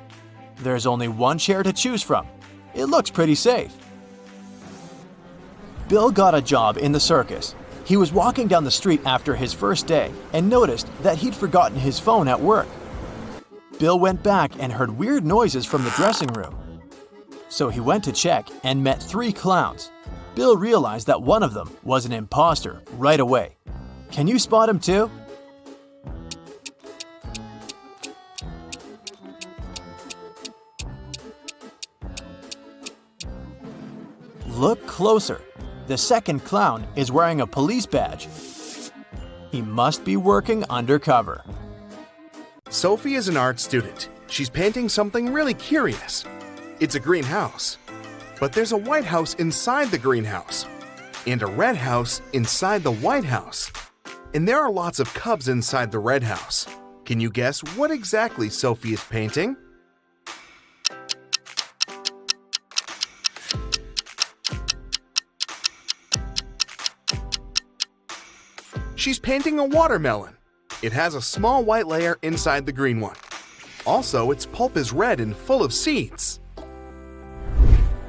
A: There's only one chair to choose from. It looks pretty safe. Bill got a job in the circus. He was walking down the street after his first day and noticed that he'd forgotten his phone at work. Bill went back and heard weird noises from the dressing room. So he went to check and met 3 clowns. Bill realized that one of them was an impostor right away. Can you spot him too? Look closer. The second clown is wearing a police badge. He must be working undercover.
C: Sophie is an art student. She's painting something really curious. It's a greenhouse. But there's a white house inside the greenhouse, and a red house inside the white house. And there are lots of cubs inside the red house. Can you guess what exactly Sophie is painting? She's painting a watermelon. It has a small white layer inside the green one. Also, its pulp is red and full of seeds.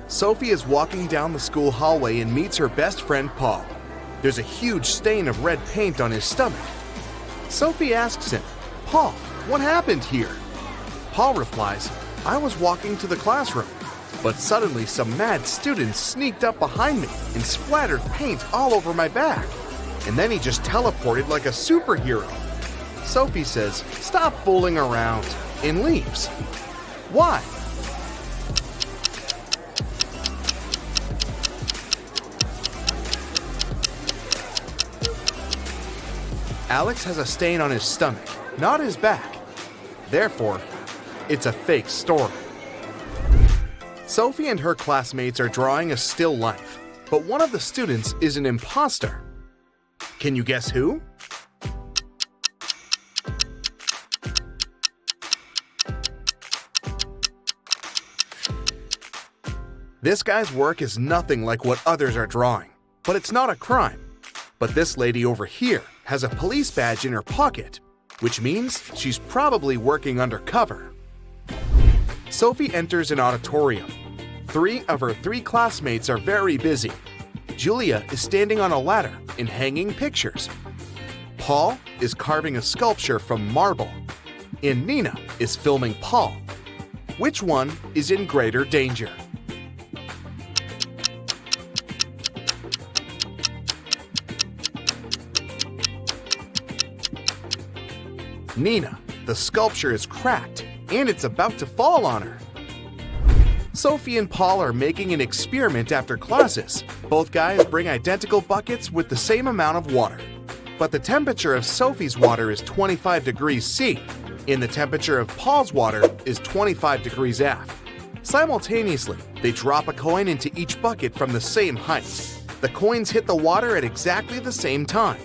C: Sophie is walking down the school hallway and meets her best friend Paul. There's a huge stain of red paint on his stomach. Sophie asks him, "Paul, what happened here?" Paul replies, "I was walking to the classroom, but suddenly some mad students sneaked up behind me and splattered paint all over my back. and then he just teleported like a superhero. Sophie says, "Stop fooling around," and leaves. Why? Alex has a stain on his stomach, not his back. Therefore, it's a fake story. Sophie and her classmates are drawing a still life, but one of the students is an impostor. Can you guess who? This guy's work is nothing like what others are drawing, but it's not a crime. But this lady over here has a police badge in her pocket, which means she's probably working undercover. Sophie enters an auditorium. 3 of her 3 classmates are very busy. Julia is standing on a ladder and hanging pictures. Paul is carving a sculpture from marble. And Nina is filming Paul. Which one is in greater danger? Nina, the sculpture is cracked, and it's about to fall on her. Sophie and Paul are making an experiment after classes. Both guys bring identical buckets with the same amount of water. But the temperature of Sophie's water is 25 degrees C, and the temperature of Paul's water is 25 degrees F. Simultaneously, they drop a coin into each bucket from the same height. The coins hit the water at exactly the same time.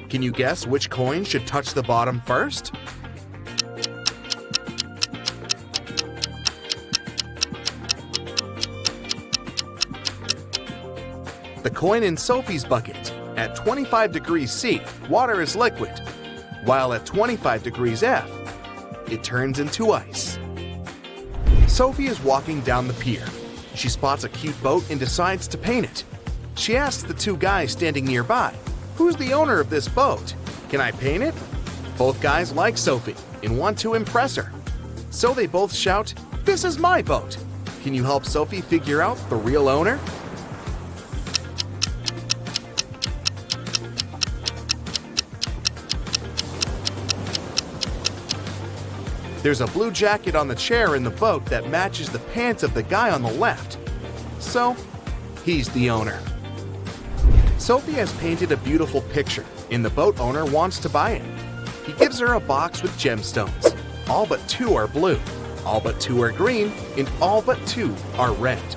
C: Can you guess which coin should touch the bottom first? The coin in Sophie's bucket. At 25 degrees C, water is liquid, while at 25 degrees F, it turns into ice. Sophie is walking down the pier. She spots a cute boat and decides to paint it. She asks the 2 guys standing nearby, "Who's the owner of this boat? Can I paint it?" Both guys like Sophie and want to impress her. So they both shout, "This is my boat. Can you help Sophie figure out the real owner?" There's a blue jacket on the chair in the boat that matches the pants of the guy on the left. So, he's the owner. Sophie has painted a beautiful picture, and the boat owner wants to buy it. He gives her a box with gemstones. All but 2 are blue, all but 2 are green, and all but 2 are red.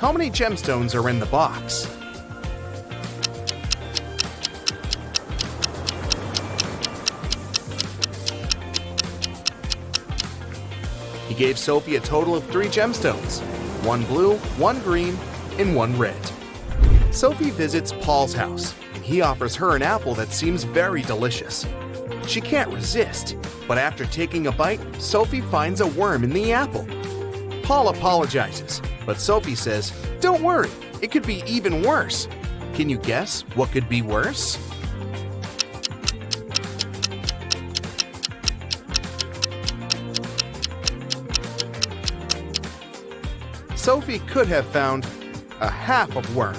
C: How many gemstones are in the box? He gave Sophie a total of 3 gemstones, 1 blue, 1 green, and 1 red. Sophie visits Paul's house, and he offers her an apple that seems very delicious. She can't resist, but after taking a bite, Sophie finds a worm in the apple. Paul apologizes, but Sophie says, "Don't worry, it could be even worse." Can you guess what could be worse? Sophie could have found a half of worm.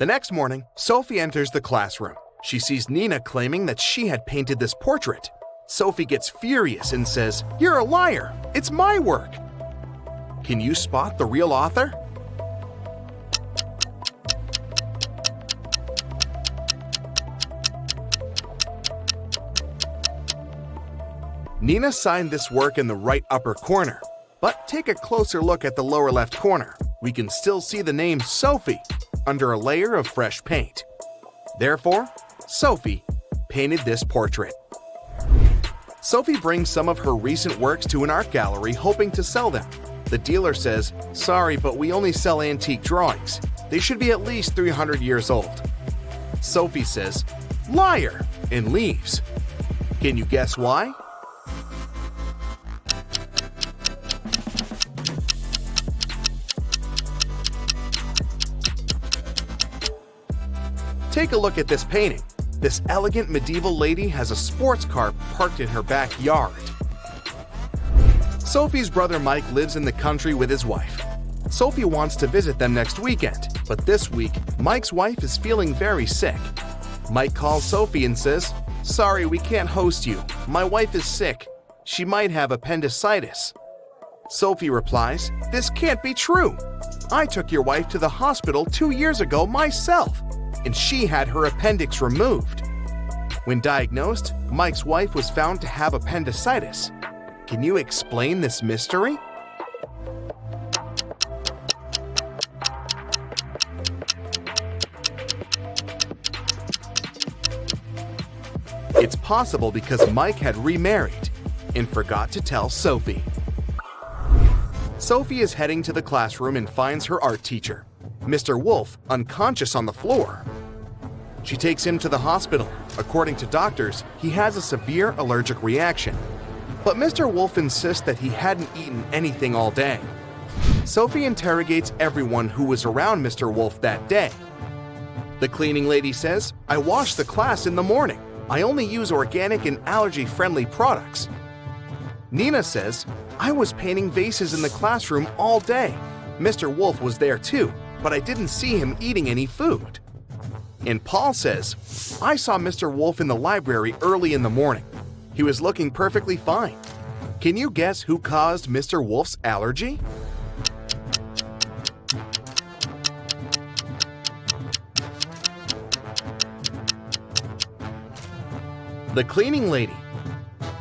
C: The next morning, Sophie enters the classroom. She sees Nina claiming that she had painted this portrait. Sophie gets furious and says, "You're a liar! It's my work!" Can you spot the real author? Nina signed this work in the right upper corner. But take a closer look at the lower left corner. We can still see the name Sophie under a layer of fresh paint. Therefore, Sophie painted this portrait. Sophie brings some of her recent works to an art gallery hoping to sell them. The dealer says, "Sorry, but we only sell antique drawings. They should be at least 300 years old." Sophie says, "Liar," and leaves. Can you guess why? Take a look at this painting. This elegant medieval lady has a sports car parked in her backyard. Sophie's brother Mike lives in the country with his wife. Sophie wants to visit them next weekend, But this week, Mike's wife is feeling very sick. Mike calls Sophie and says, "Sorry, we can't host you. My wife is sick. She might have appendicitis." Sophie replies, "This can't be true. I took your wife to the hospital 2 years ago myself, and she had her appendix removed." When diagnosed, Mike's wife was found to have appendicitis. Can you explain this mystery? It's possible because Mike had remarried and forgot to tell Sophie. Sophie is heading to the classroom and finds her art teacher, Mr. Wolf, unconscious on the floor. She takes him to the hospital. According to doctors, he has a severe allergic reaction. But Mr. Wolf insists that he hadn't eaten anything all day. Sophie interrogates everyone who was around Mr. Wolf that day. The cleaning lady says, "I wash the class in the morning. I only use organic and allergy-friendly products." Nina says, "I was painting vases in the classroom all day. Mr. Wolf was there too, but I didn't see him eating any food." And Paul says, "I saw Mr. Wolf in the library early in the morning. He was looking perfectly fine." Can you guess who caused Mr. Wolf's allergy? The cleaning lady.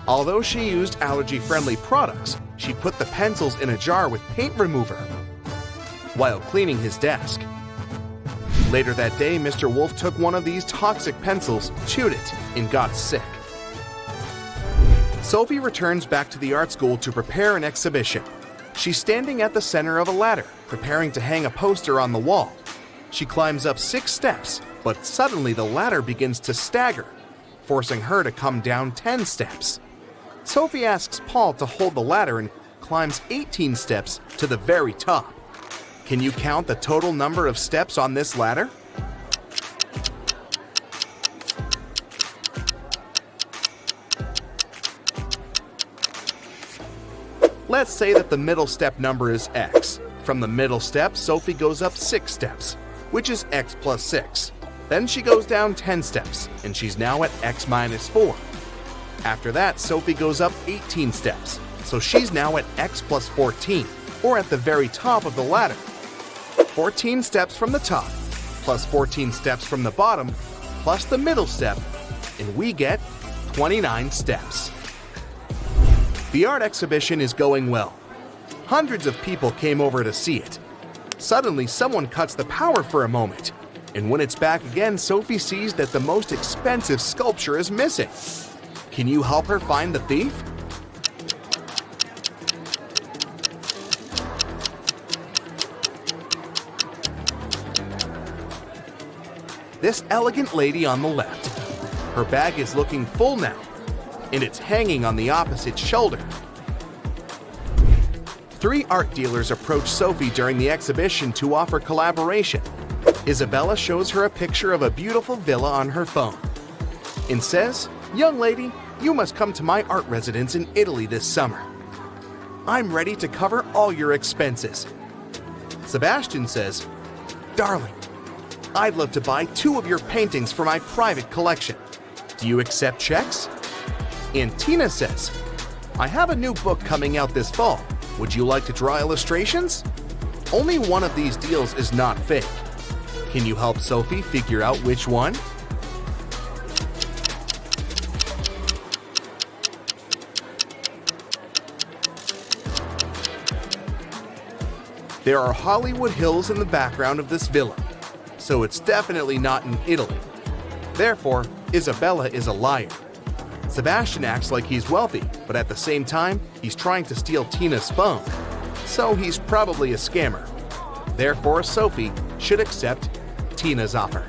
C: Although she used allergy-friendly products, she put the pencils in a jar with paint remover while cleaning his desk. Later that day, Mr. Wolf took one of these toxic pencils, chewed it, and got sick. Sophie returns back to the art school to prepare an exhibition. She's standing at the center of a ladder, preparing to hang a poster on the wall. She climbs up 6 steps, but suddenly the ladder begins to stagger, forcing her to come down 10 steps. Sophie asks Paul to hold the ladder and climbs 18 steps to the very top. Can you count the total number of steps on this ladder? Let's say that the middle step number is x. From the middle step, Sophie goes up 6 steps, which is x plus 6. Then she goes down 10 steps, and she's now at x minus 4. After that, Sophie goes up 18 steps, so she's now at x plus 14, or at the very top of the ladder. 14 steps from the top, plus 14 steps from the bottom, plus the middle step, and we get 29 steps. The art exhibition is going well. Hundreds of people came over to see it. Suddenly, someone cuts the power for a moment. And when it's back again, Sophie sees that the most expensive sculpture is missing. Can you help her find the thief? This elegant lady on the left. Her bag is looking full now, and it's hanging on the opposite shoulder. 3 art dealers approach Sophie during the exhibition to offer collaboration. Isabella shows her a picture of a beautiful villa on her phone and says, "Young lady, you must come to my art residence in Italy this summer. I'm ready to cover all your expenses." Sebastian says, "Darling, I'd love to buy 2 of your paintings for my private collection. Do you accept checks?" And Tina says, "I have a new book coming out this fall. Would you like to draw illustrations?" Only one of these deals is not fake. Can you help Sophie figure out which one? There are Hollywood Hills in the background of this villa, so it's definitely not in Italy. Therefore, Isabella is a liar. Sebastian acts like he's wealthy, but at the same time, he's trying to steal Tina's phone, so he's probably a scammer. Therefore, Sophie should accept Tina's offer.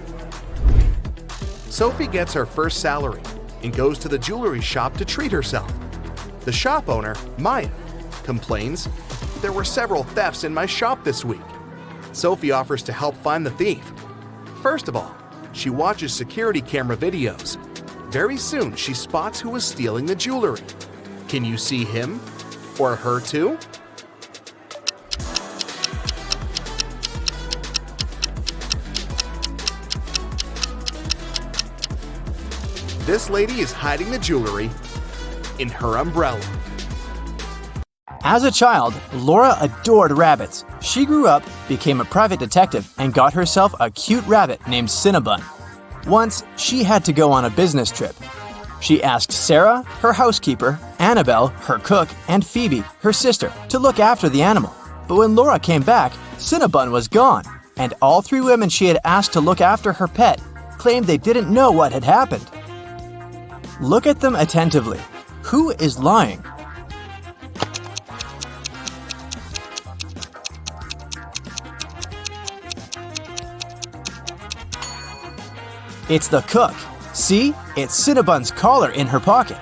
C: Sophie gets her first salary and goes to the jewelry shop to treat herself. The shop owner, Maya, complains, "There were several thefts in my shop this week." Sophie offers to help find the thief. First of all, she watches security camera videos. Very soon, she spots who is stealing the jewelry. Can you see him or her too? this lady is hiding the jewelry in her umbrella.
A: As a child, Laura adored rabbits. She grew up, became a private detective, and got herself a cute rabbit named Cinnabon. Once, she had to go on a business trip. She asked Sarah, her housekeeper, Annabelle, her cook, and Phoebe, her sister, to look after the animal. But when Laura came back, Cinnabon was gone, and all three women she had asked to look after her pet claimed they didn't know what had happened. Look at them attentively. Who is lying? It's the cook. See? It's Cinnabon's collar in her pocket.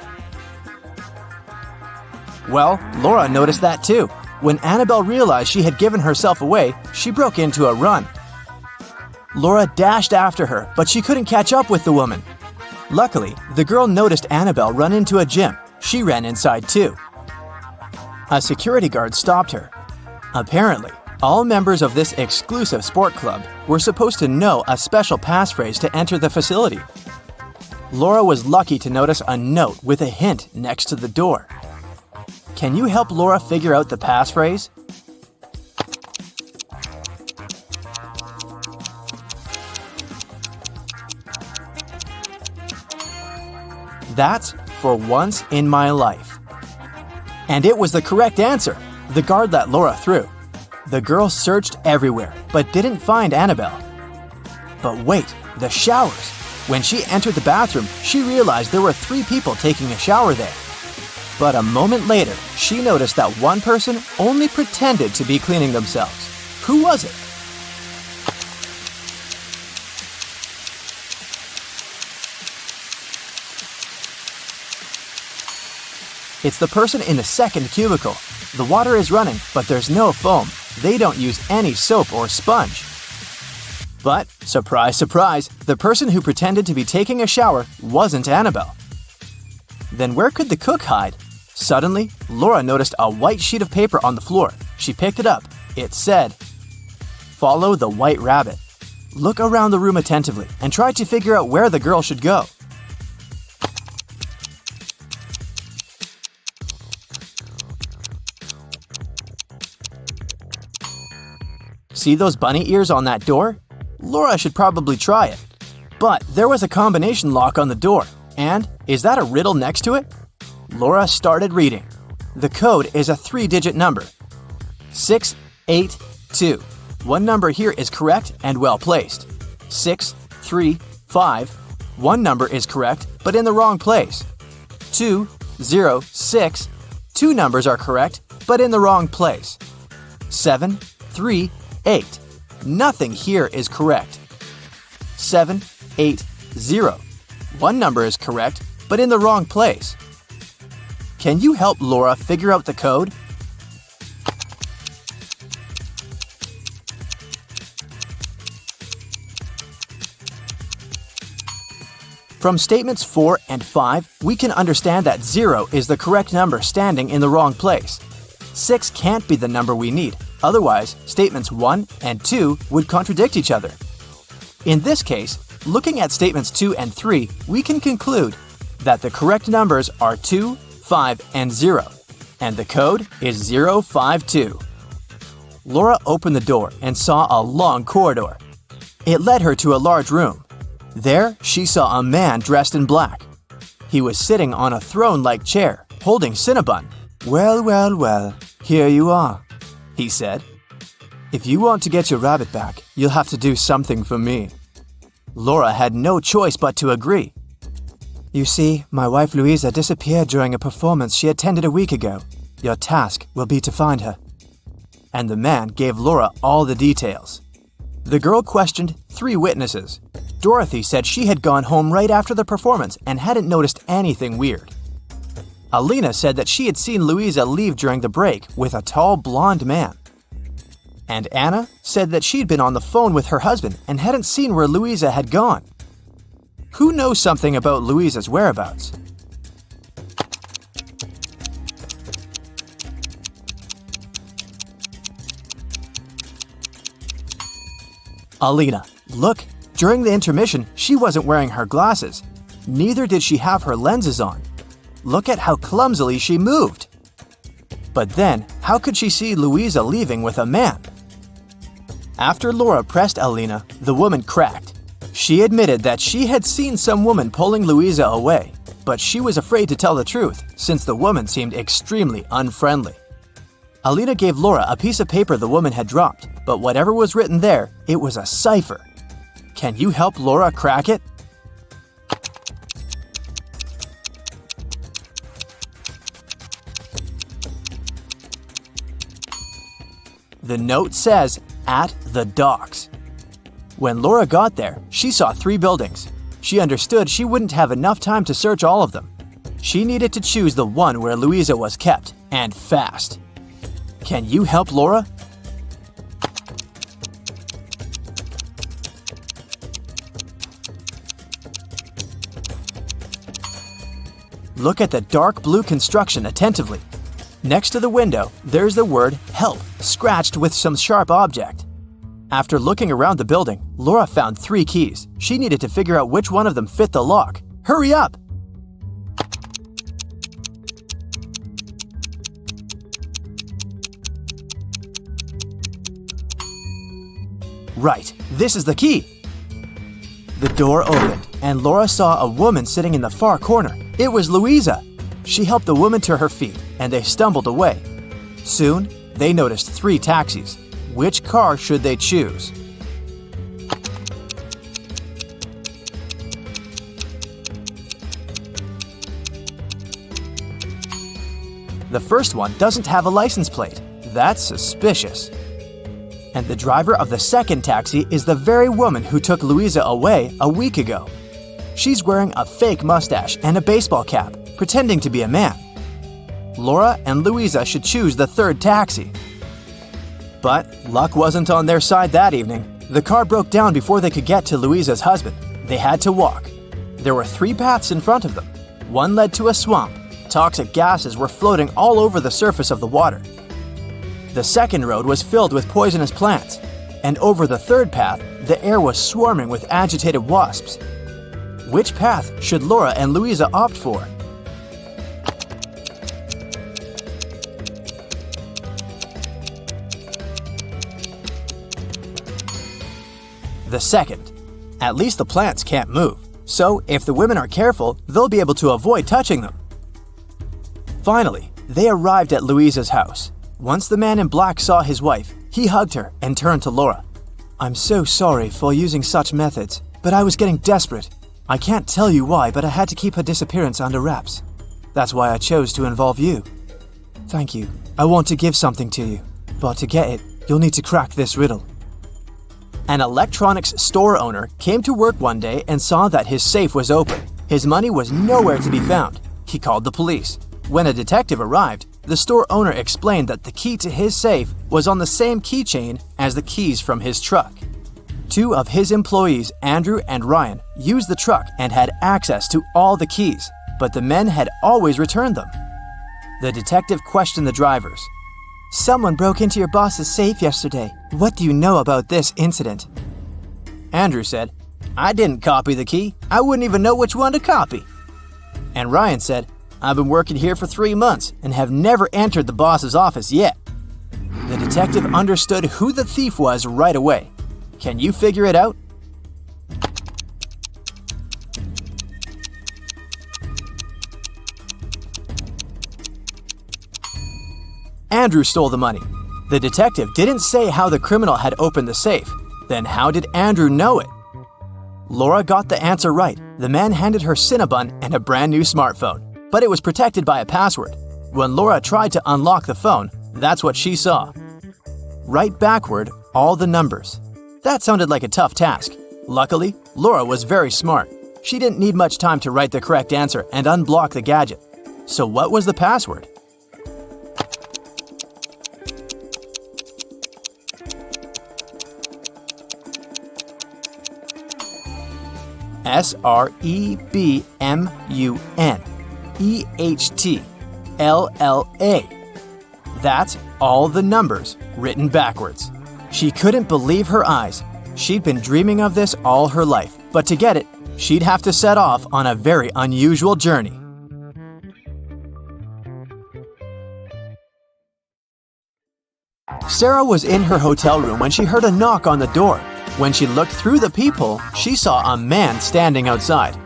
A: Well, Laura noticed that too. When Annabelle realized she had given herself away, she broke into a run. Laura dashed after her, but she couldn't catch up with the woman. Luckily, the girl noticed Annabelle run into a gym. She ran inside too. A security guard stopped her. Apparently, all members of this exclusive sport club were supposed to know a special passphrase to enter the facility. Laura was lucky to notice a note with a hint next to the door. Can you help Laura figure out the passphrase? That's "for once in my life." And it was the correct answer. The guard let Laura through. The girl searched everywhere, but didn't find Annabelle. But wait, the showers. When she entered the bathroom, she realized there were 3 people taking a shower there. But a moment later, she noticed that one person only pretended to be cleaning themselves. Who was it? It's the person in the second cubicle. The water is running, but there's no foam. They don't use any soap or sponge. But, surprise, surprise, the person who pretended to be taking a shower wasn't Annabelle. Then where could the cook hide? Suddenly, Laura noticed a white sheet of paper on the floor. She picked it up. It said, "Follow the white rabbit." Look around the room attentively and try to figure out where the girl should go. See those bunny ears on that door? Laura should probably try it. But there was a combination lock on the door. And is that a riddle next to it? Laura started reading. The code is a 3-digit number. 682. One number here is correct and well placed. 635. One number is correct but in the wrong place. 206. 2 numbers are correct but in the wrong place. 738. Nothing here is correct. 780. One number is correct, but in the wrong place. Can you help Laura figure out the code? From statements 4 and 5, we can understand that 0 is the correct number standing in the wrong place. 6 can't be the number we need. Otherwise, statements 1 and 2 would contradict each other. In this case, looking at statements 2 and 3, we can conclude that the correct numbers are 2, 5, and 0, and the code is 052. Laura opened the door and saw a long corridor. It led her to a large room. There, she saw a man dressed in black. He was sitting on a throne-like chair, holding Cinnabon. "Well, well, well, here you are," he said. "If you want to get your rabbit back, you'll have to do something for me." Laura had no choice but to agree. "You see, my wife Louisa disappeared during a performance she attended a week ago. Your task will be to find her." And the man gave Laura all the details. The girl questioned 3 witnesses. Dorothy said she had gone home right after the performance and hadn't noticed anything weird. Alina said that she had seen Louisa leave during the break with a tall blonde man. And Anna said that she'd been on the phone with her husband and hadn't seen where Louisa had gone. Who knows something about Louisa's whereabouts? Alina, look, during the intermission, she wasn't wearing her glasses. Neither did she have her lenses on. Look at how clumsily she moved. But then, how could she see Louisa leaving with a man? After Laura pressed Alina, the woman cracked. She admitted that she had seen some woman pulling Louisa away, but she was afraid to tell the truth since the woman seemed extremely unfriendly. Alina gave Laura a piece of paper the woman had dropped, but whatever was written there, it was a cipher. Can you help Laura crack it? The note says, "At the docks." When Laura got there, she saw 3 buildings. She understood she wouldn't have enough time to search all of them. She needed to choose the one where Louisa was kept, and fast. Can you help Laura? Look at the dark blue construction attentively. Next to the window, there's the word "help" scratched with some sharp object. After looking around the building, Laura found 3 keys. She needed to figure out which one of them fit the lock. Hurry up! Right, this is the key! The door opened, and Laura saw a woman sitting in the far corner. It was Louisa! She helped the woman to her feet, and they stumbled away. Soon, they noticed 3 taxis. Which car should they choose? The first one doesn't have a license plate. That's suspicious. And the driver of the second taxi is the very woman who took Louisa away a week ago. She's wearing a fake mustache and a baseball cap, pretending to be a man. Laura and Louisa should choose the third taxi. But luck wasn't on their side that evening. The car broke down before they could get to Louisa's husband. They had to walk. There were 3 paths in front of them. One led to a swamp. Toxic gases were floating all over the surface of the water. The second road was filled with poisonous plants. And over the third path, the air was swarming with agitated wasps. Which path should Laura and Louisa opt for? The second. At least the plants can't move, so if the women are careful, they'll be able to avoid touching them. Finally, they arrived at Louisa's house. Once the man in black saw his wife, he hugged her and turned to Laura. "I'm so sorry for using such methods, but I was getting desperate. I can't tell you why, but I had to keep her disappearance under wraps. That's why I chose to involve you. Thank you. I want to give something to you, but to get it, you'll need to crack this riddle." An electronics store owner came to work one day and saw that his safe was open. His money was nowhere to be found. He called the police. When a detective arrived, the store owner explained that the key to his safe was on the same keychain as the keys from his truck. 2 of his employees, Andrew and Ryan, used the truck and had access to all the keys, but the men had always returned them. The detective questioned the drivers. "Someone broke into your boss's safe yesterday. What do you know about this incident?" Andrew said, "I didn't copy the key. I wouldn't even know which one to copy." And Ryan said, "I've been working here for 3 months and have never entered the boss's office yet." The detective understood who the thief was right away. Can you figure it out? Andrew stole the money. The detective didn't say how the criminal had opened the safe. Then how did Andrew know it? Laura got the answer right. The man handed her Cinnabon and a brand new smartphone, but it was protected by a password. When Laura tried to unlock the phone, that's what she saw. Write backward all the numbers. That sounded like a tough task. Luckily, Laura was very smart. She didn't need much time to write the correct answer and unblock the gadget. So what was the password? SREBMUNEHTLLA. That's all the numbers written backwards. She couldn't believe her eyes. She'd been dreaming of this all her life, but to get it, she'd have to set off on a very unusual journey. Sarah was in her hotel room when she heard a knock on the door. When she looked through the peephole, she saw a man standing outside.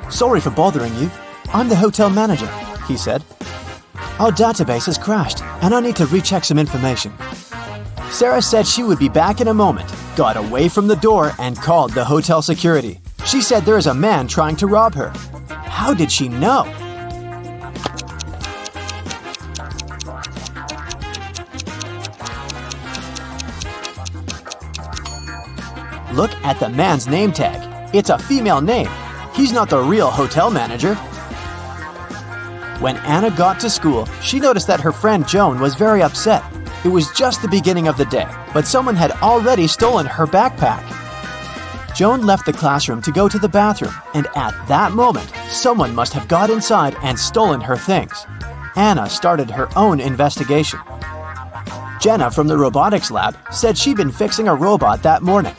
A: "Sorry for bothering you. I'm the hotel manager," he said. "Our database has crashed, and I need to recheck some information." Sarah said she would be back in a moment, got away from the door, and called the hotel security. She said there is a man trying to rob her. How did she know? Look at the man's name tag. It's a female name. He's not the real hotel manager. When Anna got to school, she noticed that her friend Joan was very upset. It was just the beginning of the day, but someone had already stolen her backpack. Joan left the classroom to go to the bathroom, and at that moment, someone must have got inside and stolen her things. Anna started her own investigation. Jenna from the robotics lab said she'd been fixing a robot that morning.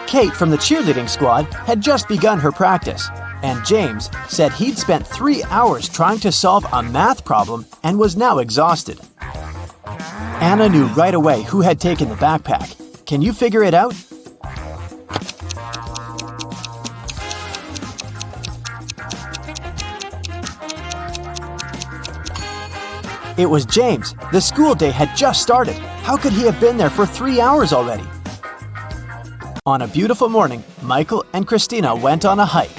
A: Kate from the cheerleading squad had just begun her practice, and James said he'd spent 3 hours trying to solve a math problem and was now exhausted. Anna knew right away who had taken the backpack. Can you figure it out? It was James. The school day had just started. How could he have been there for 3 hours already? On a beautiful morning, Michael and Christina went on a hike.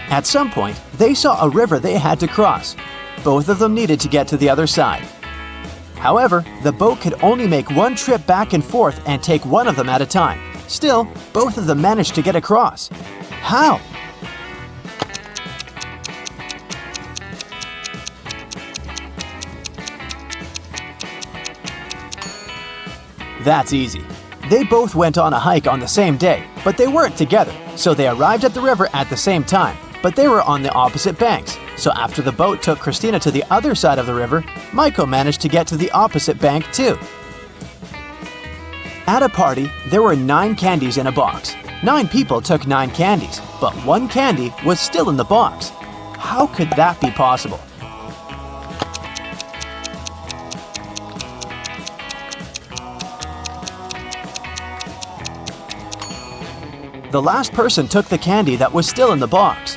A: At some point, they saw a river they had to cross. Both of them needed to get to the other side. However, the boat could only make one trip back and forth and take one of them at a time. Still, both of them managed to get across. How? That's easy. They both went on a hike on the same day, but they weren't together, so they arrived at the river at the same time, but they were on the opposite banks. So after the boat took Christina to the other side of the river, Michael managed to get to the opposite bank too. At a party, there were 9 candies in a box. 9 people took 9 candies, but 1 candy was still in the box. How could that be possible? The last person took the candy that was still in the box.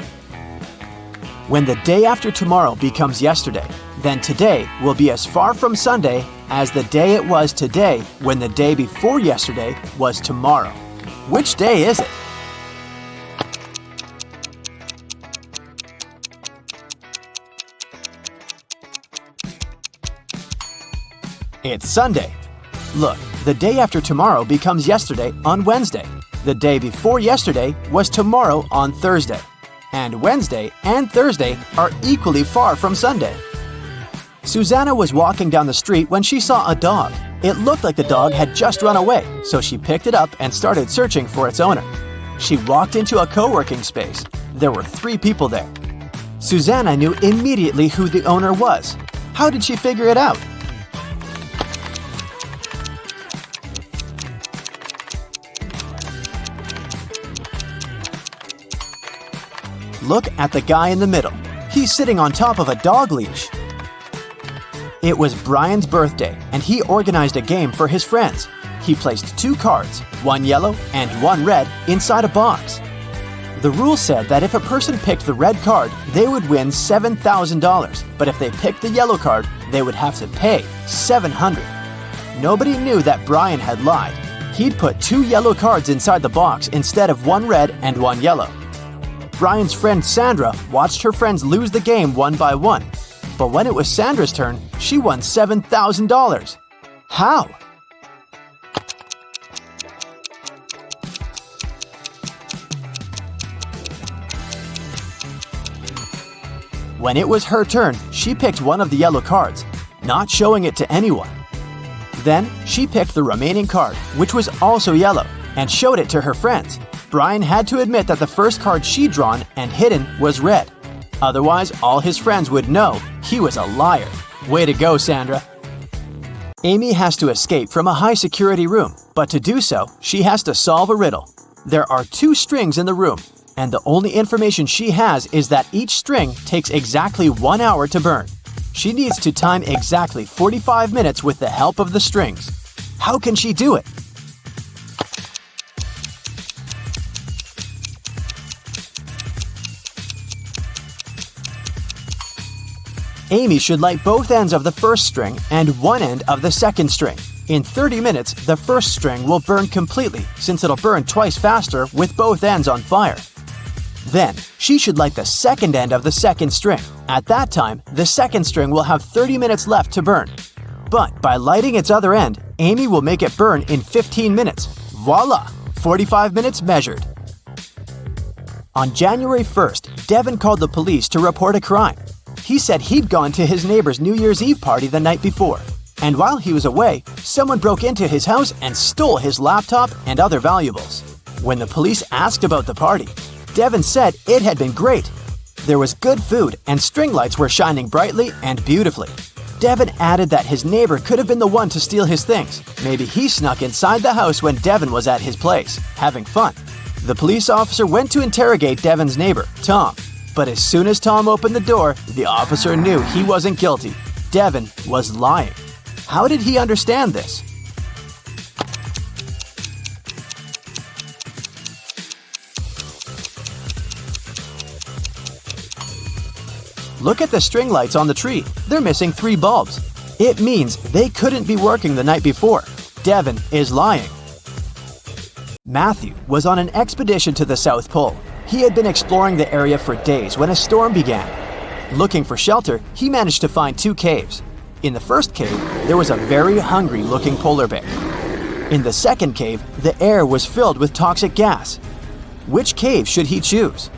A: When the day after tomorrow becomes yesterday, then today will be as far from Sunday as the day it was today when the day before yesterday was tomorrow. Which day is it? It's Sunday. Look, the day after tomorrow becomes yesterday on Wednesday. The day before yesterday was tomorrow on Thursday. And Wednesday and Thursday are equally far from Sunday. Susanna was walking down the street when she saw a dog. It looked like the dog had just run away, so she picked it up and started searching for its owner. She walked into a co-working space. There were 3 people there. Susanna knew immediately who the owner was. How did she figure it out? Look at the guy in the middle. He's sitting on top of a dog leash. It was Brian's birthday, and he organized a game for his friends. He placed 2 cards, 1 yellow and 1 red, inside a box. The rule said that if a person picked the red card, they would win $7,000, but if they picked the yellow card, they would have to pay $700. Nobody knew that Brian had lied. He'd put 2 yellow cards inside the box instead of 1 red and 1 yellow. Brian's friend Sandra watched her friends lose the game one by one. But when it was Sandra's turn, she won $7,000. How? When it was her turn, she picked one of the yellow cards, not showing it to anyone. Then she picked the remaining card, which was also yellow, and showed it to her friends. Brian had to admit that the first card she'd drawn and hidden was red. Otherwise, all his friends would know he was a liar. Way to go, Sandra. Amy has to escape from a high-security room, but to do so, she has to solve a riddle. There are 2 strings in the room. and the only information she has is that each string takes exactly 1 hour to burn. She needs to time exactly 45 minutes with the help of the strings. How can she do it? Amy should light both ends of the first string and one end of the second string. In 30 minutes, the first string will burn completely since it'll burn twice faster with both ends on fire. Then, she should light the second end of the second string. At that time, the second string will have 30 minutes left to burn. But by lighting its other end, Amy will make it burn in 15 minutes. Voila! 45 minutes measured. On January 1st, Devin called the police to report a crime. He said he'd gone to his neighbor's New Year's Eve party the night before. And while he was away, someone broke into his house and stole his laptop and other valuables. When the police asked about the party, Devin said it had been great. There was good food and string lights were shining brightly and beautifully. Devin added that his neighbor could have been the one to steal his things. Maybe he snuck inside the house when Devin was at his place, having fun. The police officer went to interrogate Devin's neighbor, Tom. But as soon as Tom opened the door, the officer knew he wasn't guilty. Devin was lying. How did he understand this? Look at the string lights on the tree. They're missing 3 bulbs. It means they couldn't be working the night before. Devin is lying. Matthew was on an expedition to the South Pole. He had been exploring the area for days when a storm began. Looking for shelter, he managed to find 2 caves. In the first cave, there was a very hungry-looking polar bear. In the second cave, the air was filled with toxic gas. Which cave should he choose?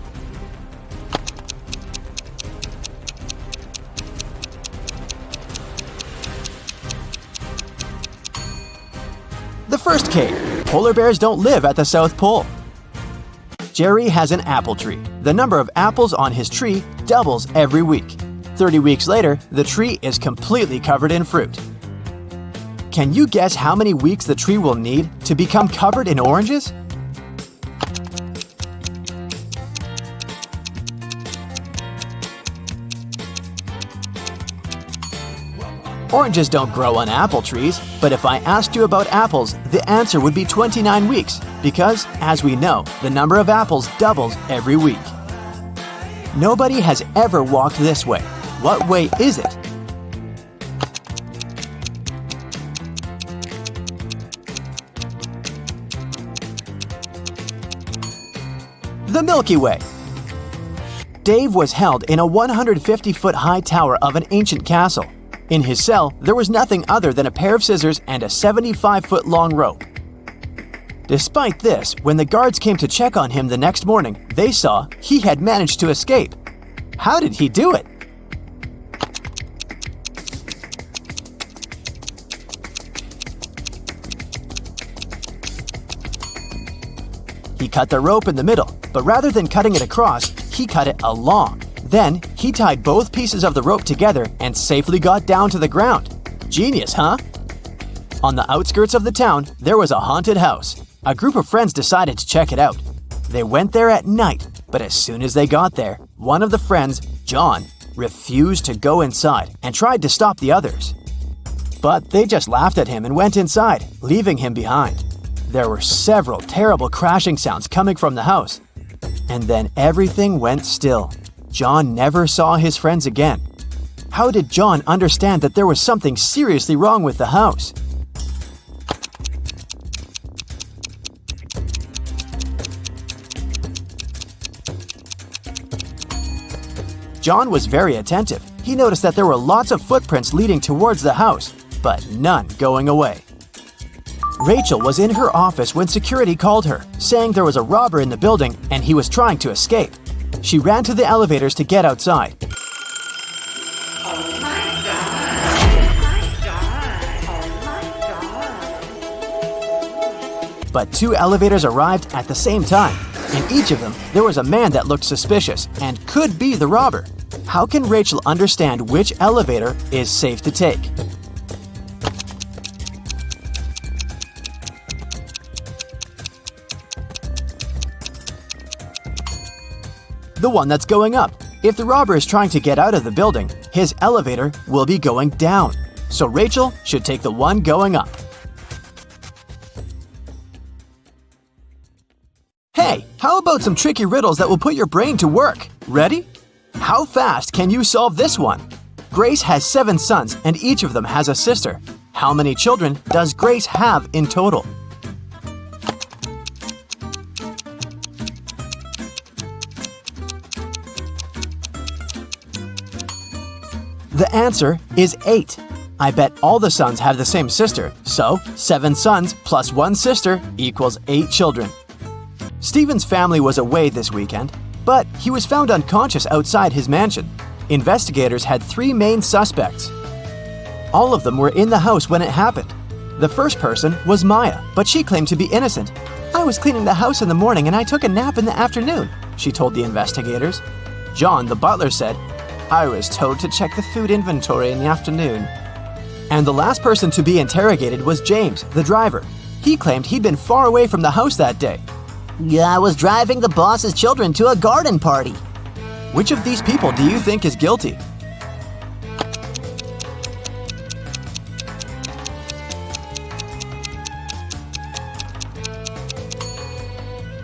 A: The first cave. Polar bears don't live at the South Pole. Jerry has an apple tree. The number of apples on his tree doubles every week. 30 weeks later, the tree is completely covered in fruit. Can you guess how many weeks the tree will need to become covered in oranges? Oranges don't grow on apple trees, but if I asked you about apples, the answer would be 29 weeks, because, as we know, the number of apples doubles every week. Nobody has ever walked this way. What way is it? The Milky Way. Dave was held in a 150-foot high tower of an ancient castle. In his cell, there was nothing other than a pair of scissors and a 75-foot long rope. Despite this, when the guards came to check on him the next morning, they saw he had managed to escape. How did he do it? He cut the rope in the middle, but rather than cutting it across, he cut it along. Then, he tied both pieces of the rope together and safely got down to the ground. Genius, huh? On the outskirts of the town, there was a haunted house. A group of friends decided to check it out. They went there at night, but as soon as they got there, one of the friends, John, refused to go inside and tried to stop the others. But they just laughed at him and went inside, leaving him behind. There were several terrible crashing sounds coming from the house. And then everything went still. John never saw his friends again. How did John understand that there was something seriously wrong with the house? John was very attentive. He noticed that there were lots of footprints leading towards the house, but none going away. Rachel was in her office when security called her, saying there was a robber in the building and he was trying to escape. She ran to the elevators to get outside. But 2 elevators arrived at the same time. In each of them, there was a man that looked suspicious and could be the robber. How can Rachel understand which elevator is safe to take? The one that's going up. If the robber is trying to get out of the building, his elevator will be going down. So Rachel should take the one going up. Hey, how about some tricky riddles that will put your brain to work? Ready? How fast can you solve this one? Grace has 7 sons and each of them has a sister. How many children does Grace have in total? The answer is 8. I bet all the sons have the same sister, so 7 sons plus 1 sister equals 8 children. Stephen's family was away this weekend, but he was found unconscious outside his mansion. Investigators had 3 main suspects. All of them were in the house when it happened. The first person was Maya, but she claimed to be innocent. "I was cleaning the house in the morning and I took a nap in the afternoon," she told the investigators. John, the butler, said, "I was told to check the food inventory in the afternoon." And the last person to be interrogated was James, the driver. He claimed he'd been far away from the house that day.
B: "Yeah, I was driving the boss's children to a garden party."
A: Which of these people do you think is guilty?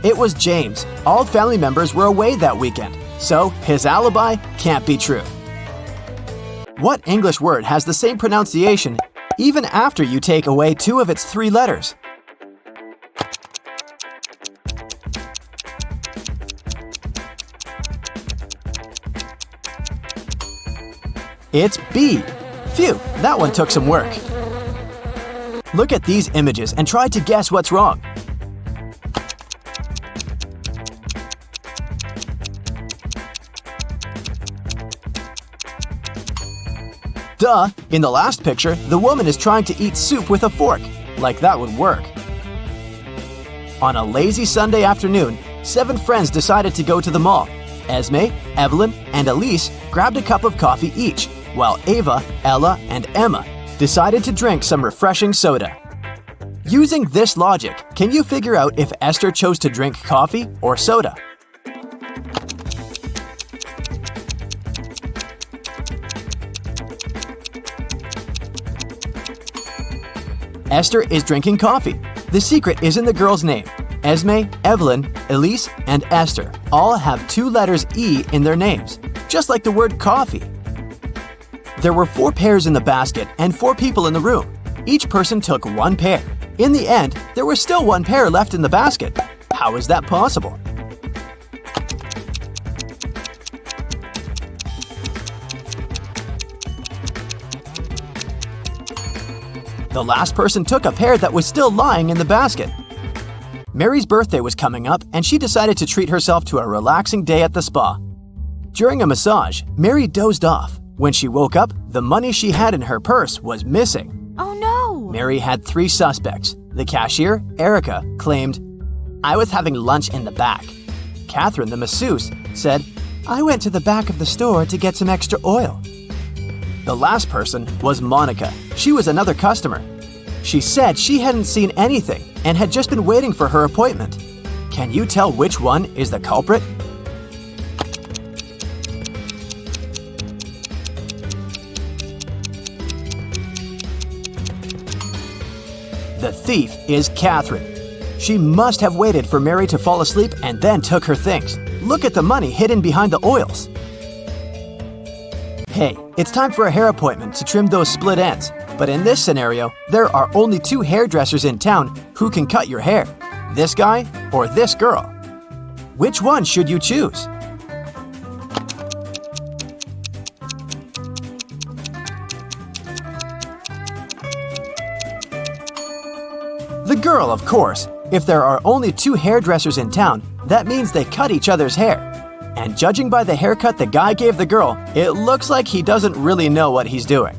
A: It was James. All family members were away that weekend, so his alibi can't be true. What English word has the same pronunciation even after you take away 2 of its 3 letters? It's B. Phew, that one took some work. Look at these images and try to guess what's wrong. Duh! In the last picture, the woman is trying to eat soup with a fork. Like that would work. On a lazy Sunday afternoon, 7 friends decided to go to the mall. Esme, Evelyn, and Elise grabbed a cup of coffee each, while Ava, Ella, and Emma decided to drink some refreshing soda. Using this logic, can you figure out if Esther chose to drink coffee or soda? Esther is drinking coffee. The secret is in the girl's name. Esme, Evelyn, Elise, and Esther all have 2 letters E in their names, just like the word coffee. There were 4 pairs in the basket and 4 people in the room. Each person took 1 pair. In the end, there was still 1 pair left in the basket. How is that possible? The last person took a pair that was still lying in the basket. Mary's birthday was coming up and she decided to treat herself to a relaxing day at the spa. During a massage, Mary dozed off. When she woke up, the money she had in her purse was missing.
E: Oh no!
A: Mary had 3 suspects. The cashier, Erica, claimed, "I was having lunch in the back." Catherine, the masseuse, said, "I went to the back of the store to get some extra oil." The last person was Monica. She was another customer. She said she hadn't seen anything and had just been waiting for her appointment. Can you tell which one is the culprit? The thief is Catherine. She must have waited for Mary to fall asleep and then took her things. Look at the money hidden behind the oils. Hey, it's time for a hair appointment to trim those split ends. But in this scenario, there are only 2 hairdressers in town who can cut your hair. This guy or this girl. Which one should you choose? The girl, of course. If there are only 2 hairdressers in town, that means they cut each other's hair. And judging by the haircut the guy gave the girl, it looks like he doesn't really know what he's doing.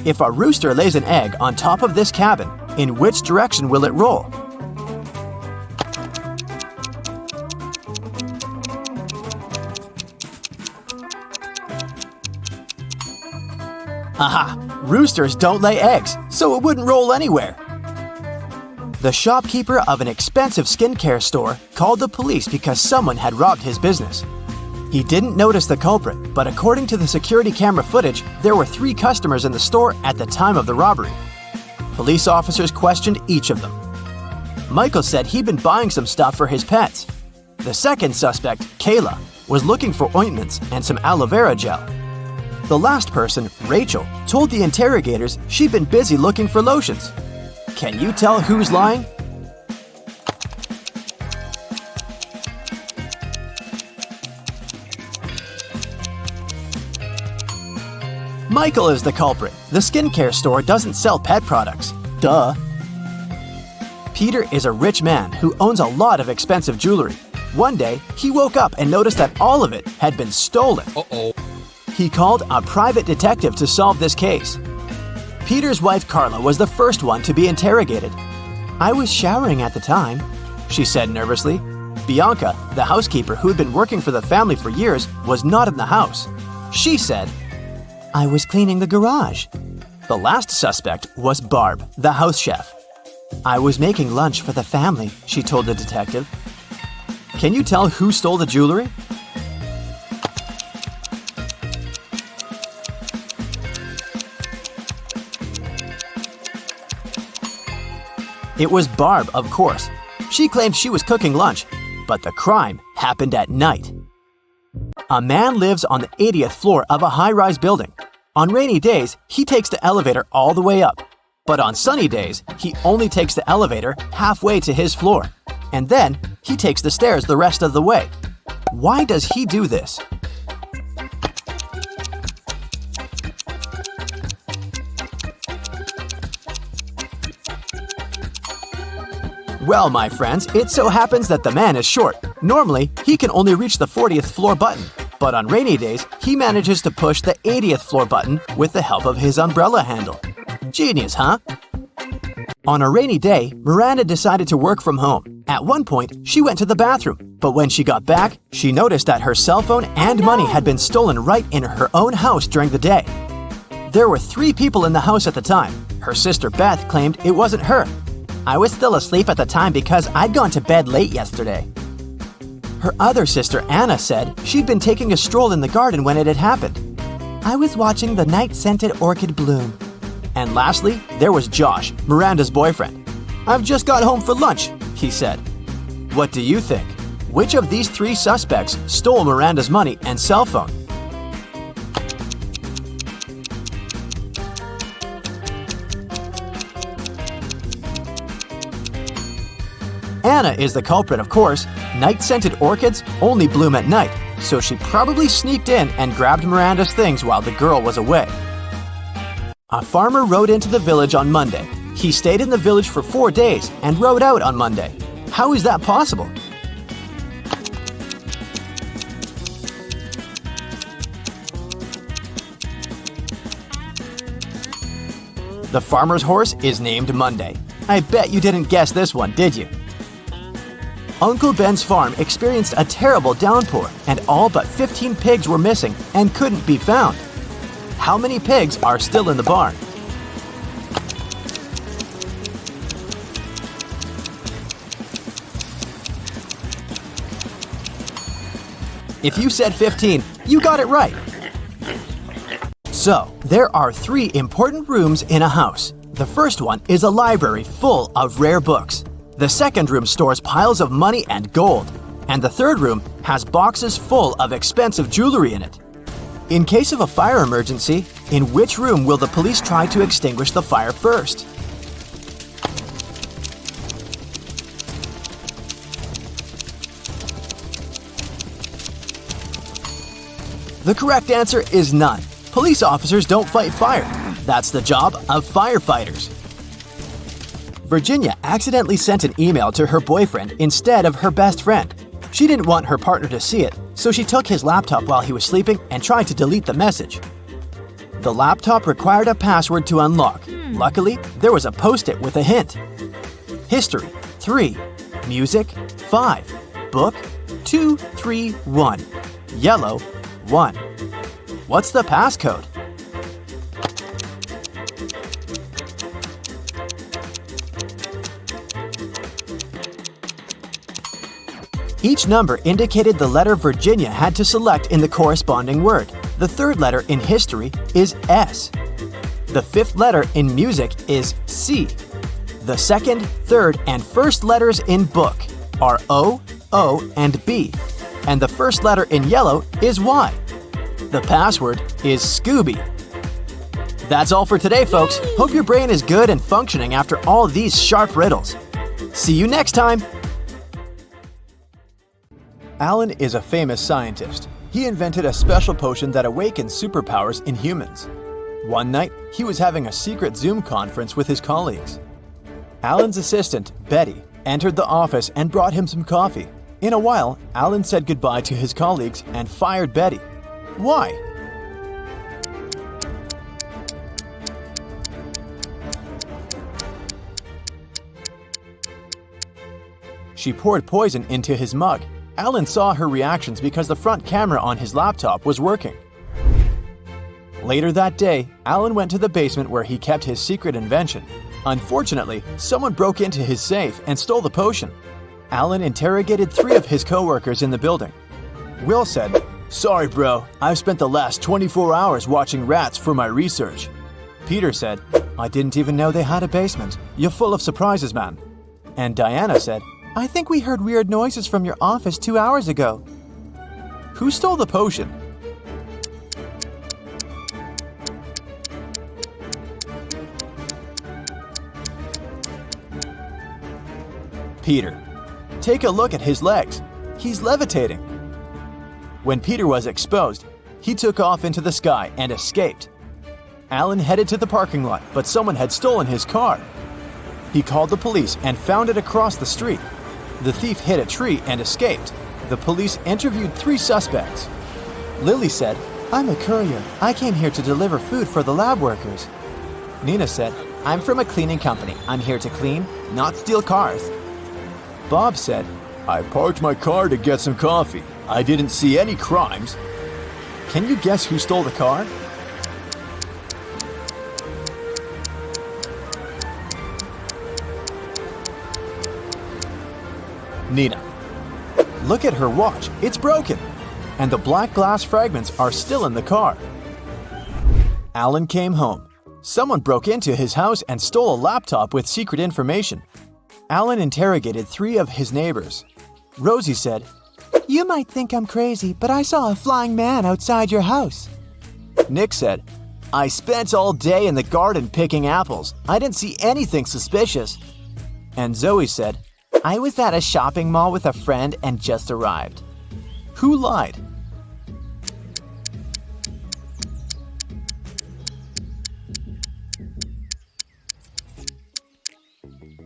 A: If a rooster lays an egg on top of this cabin, in which direction will it roll? Aha! Roosters don't lay eggs, so it wouldn't roll anywhere. The shopkeeper of an expensive skincare store called the police because someone had robbed his business. He didn't notice the culprit, but according to the security camera footage, there were 3 customers in the store at the time of the robbery. Police officers questioned each of them. Michael said he'd been buying some stuff for his pets. The second suspect, Kayla, was looking for ointments and some aloe vera gel. The last person, Rachel, told the interrogators she'd been busy looking for lotions. Can you tell who's lying? Michael is the culprit. The skincare store doesn't sell pet products. Duh. Peter is a rich man who owns a lot of expensive jewelry. One day, he woke up and noticed that all of it had been stolen.
E: Uh-oh.
A: He called a private detective to solve this case. Peter's wife Carla was the first one to be interrogated. "I was showering at the time," she said nervously. Bianca, the housekeeper who had been working for the family for years, was not in the house. She said, "I was cleaning the garage." The last suspect was Barb, the house chef. "I was making lunch for the family," she told the detective. Can you tell who stole the jewelry? It was Barb, of course. She claimed she was cooking lunch, but the crime happened at night. A man lives on the 80th floor of a high-rise building. On rainy days, he takes the elevator all the way up. But on sunny days, he only takes the elevator halfway to his floor. And then, he takes the stairs the rest of the way. Why does he do this? Well, my friends, it so happens that the man is short. Normally, he can only reach the 40th floor button. But on rainy days, he manages to push the 80th floor button with the help of his umbrella handle. Genius, huh? On a rainy day, Miranda decided to work from home. At one point, she went to the bathroom, but when she got back, she noticed that her cell phone and money had been stolen right in her own house during the day. There were 3 people in the house at the time. Her sister Beth claimed it wasn't her. "I was still asleep at the time because I'd gone to bed late yesterday." Her other sister Anna said she'd been taking a stroll in the garden when it had happened. "I was watching the night-scented orchid bloom." And lastly, there was Josh, Miranda's boyfriend. "I've just got home for lunch," he said. What do you think? Which of these 3 suspects stole Miranda's money and cell phone? Anna is the culprit, of course. Night-scented orchids only bloom at night, so she probably sneaked in and grabbed Miranda's things while the girl was away. A farmer rode into the village on Monday. He stayed in the village for 4 days and rode out on Monday. How is that possible? The farmer's horse is named Monday. I bet you didn't guess this one, did you? Uncle Ben's farm experienced a terrible downpour, and all but 15 pigs were missing and couldn't be found. How many pigs are still in the barn? If you said 15, you got it right. So, there are 3 important rooms in a house. The first one is a library full of rare books. The second room stores piles of money and gold. And the third room has boxes full of expensive jewelry in it. In case of a fire emergency, in which room will the police try to extinguish the fire first? The correct answer is none. Police officers don't fight fire. That's the job of firefighters. Virginia accidentally sent an email to her boyfriend instead of her best friend. She didn't want her partner to see it, so she took his laptop while he was sleeping and tried to delete the message. The laptop required a password to unlock. Luckily, there was a post-it with a hint. History, 3. Music, 5. Book, 2, 3, 1. Yellow, 1. What's the passcode? Each number indicated the letter Virginia had to select in the corresponding word. The third letter in history is S. The fifth letter in music is C. The second, third, and first letters in book are O, O, and B. And the first letter in yellow is Y. The password is Scooby. That's all for today, folks. Hope your brain is good and functioning after all these sharp riddles. See you next time! Alan is a famous scientist. He invented a special potion that awakens superpowers in humans. One night, he was having a secret Zoom conference with his colleagues. Alan's assistant, Betty, entered the office and brought him some coffee. In a while, Alan said goodbye to his colleagues and fired Betty. Why? She poured poison into his mug. Alan saw her reactions because the front camera on his laptop was working. Later that day, Alan went to the basement where he kept his secret invention. Unfortunately, someone broke into his safe and stole the potion. Alan interrogated 3 of his co-workers in the building. Will said, "Sorry, bro, I've spent the last 24 hours watching rats for my research." Peter said, "I didn't even know they had a basement. You're full of surprises, man." And Diana said, "I think we heard weird noises from your office 2 hours ago." Who stole the potion? Peter. Take a look at his legs. He's levitating. When Peter was exposed, he took off into the sky and escaped. Alan headed to the parking lot, but someone had stolen his car. He called the police and found it across the street. The thief hit a tree and escaped. The police interviewed 3 suspects. Lily said, "I'm a courier. I came here to deliver food for the lab workers." Nina said, "I'm from a cleaning company. I'm here to clean, not steal cars." Bob said, "I parked my car to get some coffee. I didn't see any crimes." Can you guess who stole the car? Nina. Look at her watch. It's broken. And the black glass fragments are still in the car. Alan came home. Someone broke into his house and stole a laptop with secret information. Alan interrogated 3 of his neighbors. Rosie said, "You might think I'm crazy, but I saw a flying man outside your house." Nick said, "I spent all day in the garden picking apples. I didn't see anything suspicious." And Zoe said, "I was at a shopping mall with a friend and just arrived." Who lied?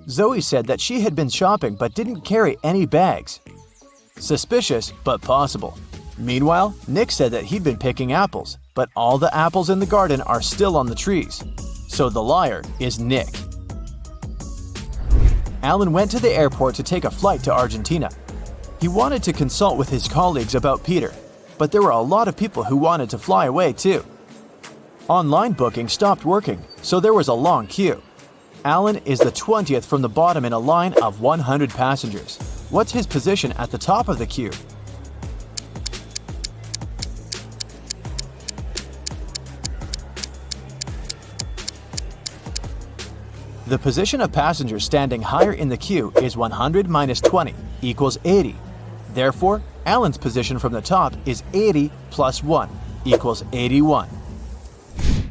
A: Zoe said that she had been shopping but didn't carry any bags. Suspicious, but possible. Meanwhile, Nick said that he'd been picking apples, but all the apples in the garden are still on the trees. So the liar is Nick. Alan went to the airport to take a flight to Argentina. He wanted to consult with his colleagues about Peter, but there were a lot of people who wanted to fly away too. Online booking stopped working, so there was a long queue. Alan is the 20th from the bottom in a line of 100 passengers. What's his position at the top of the queue? The position of passengers standing higher in the queue is 100 minus 20 equals 80. Therefore, Alan's position from the top is 80 plus 1 equals 81.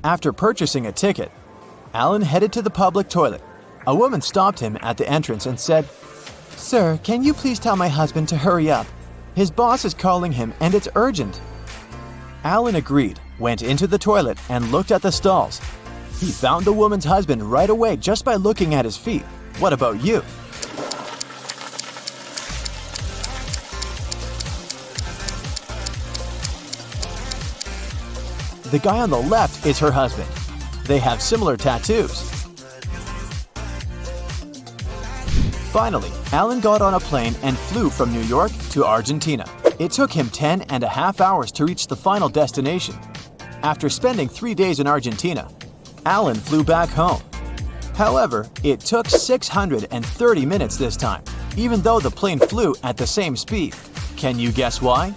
A: After purchasing a ticket, Alan headed to the public toilet. A woman stopped him at the entrance and said, "Sir, can you please tell my husband to hurry up? His boss is calling him and it's urgent." Alan agreed, went into the toilet and looked at the stalls. He found the woman's husband right away just by looking at his feet. What about you? The guy on the left is her husband. They have similar tattoos. Finally, Alan got on a plane and flew from New York to Argentina. It took him 10.5 hours to reach the final destination. After spending 3 days in Argentina, Alan flew back home. However, it took 630 minutes this time. even though the plane flew at the same speed. Can you guess why?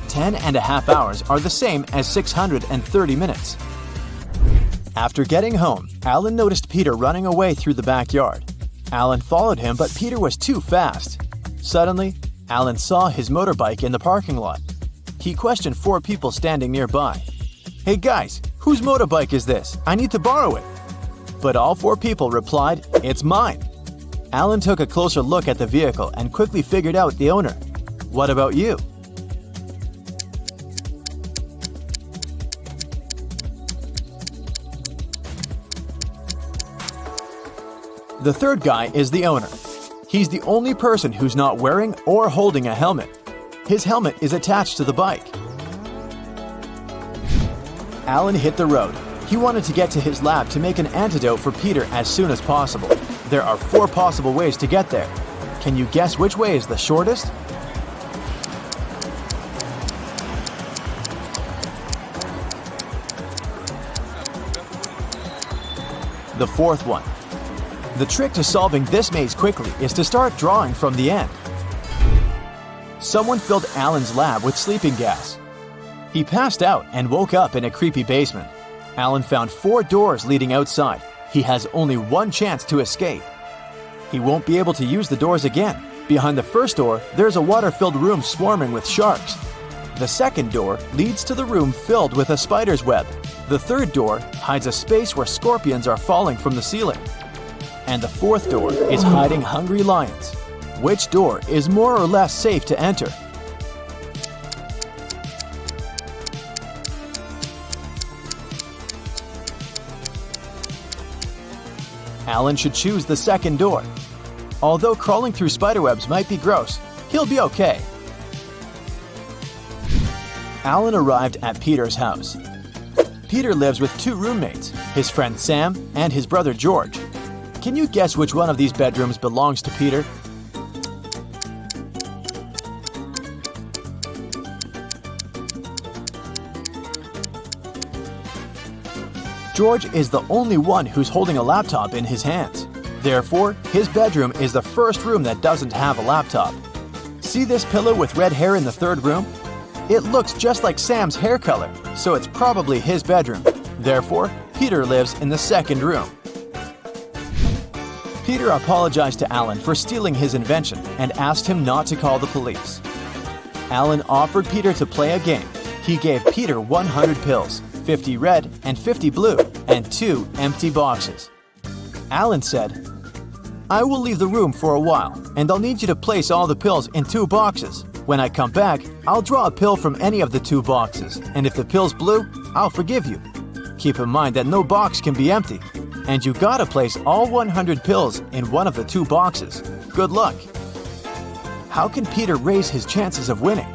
A: "10.5 hours are the same as 630 minutes. After getting home, Alan noticed Peter running away through the backyard. Alan followed him, but Peter was too fast. Suddenly, Alan saw his motorbike in the parking lot. He questioned 4 people standing nearby. "Hey guys, whose motorbike is this? I need to borrow it." But all 4 people replied, "It's mine." Alan took a closer look at the vehicle and quickly figured out the owner. What about you? The third guy is the owner. He's the only person who's not wearing or holding a helmet. His helmet is attached to the bike. Alan hit the road. He wanted to get to his lab to make an antidote for Peter as soon as possible. There are 4 possible ways to get there. Can you guess which way is the shortest? The 4th one. The trick to solving this maze quickly is to start drawing from the end. Someone filled Alan's lab with sleeping gas. He passed out and woke up in a creepy basement. Alan found 4 doors leading outside. He has only 1 chance to escape. He won't be able to use the doors again. Behind the first door, there's a water-filled room swarming with sharks. The second door leads to the room filled with a spider's web. The third door hides a space where scorpions are falling from the ceiling. And the 4th door is hiding hungry lions. Which door is more or less safe to enter? Alan should choose the second door. Although crawling through spiderwebs might be gross, he'll be okay. Alan arrived at Peter's house. Peter lives with 2 roommates, his friend Sam and his brother George. Can you guess which one of these bedrooms belongs to Peter? George is the only one who's holding a laptop in his hands. Therefore, his bedroom is the first room that doesn't have a laptop. See this pillow with red hair in the 3rd room? It looks just like Sam's hair color, so it's probably his bedroom. Therefore, Peter lives in the 2nd room. Peter apologized to Alan for stealing his invention and asked him not to call the police. Alan offered Peter to play a game. He gave Peter 100 pills, 50 red and 50 blue, and 2 empty boxes. Alan said, "I will leave the room for a while, and I'll need you to place all the pills in 2 boxes. When I come back, I'll draw a pill from any of the 2 boxes, and if the pill's blue, I'll forgive you. Keep in mind that no box can be empty, and you gotta place all 100 pills in one of the 2 boxes. Good luck." How can Peter raise his chances of winning?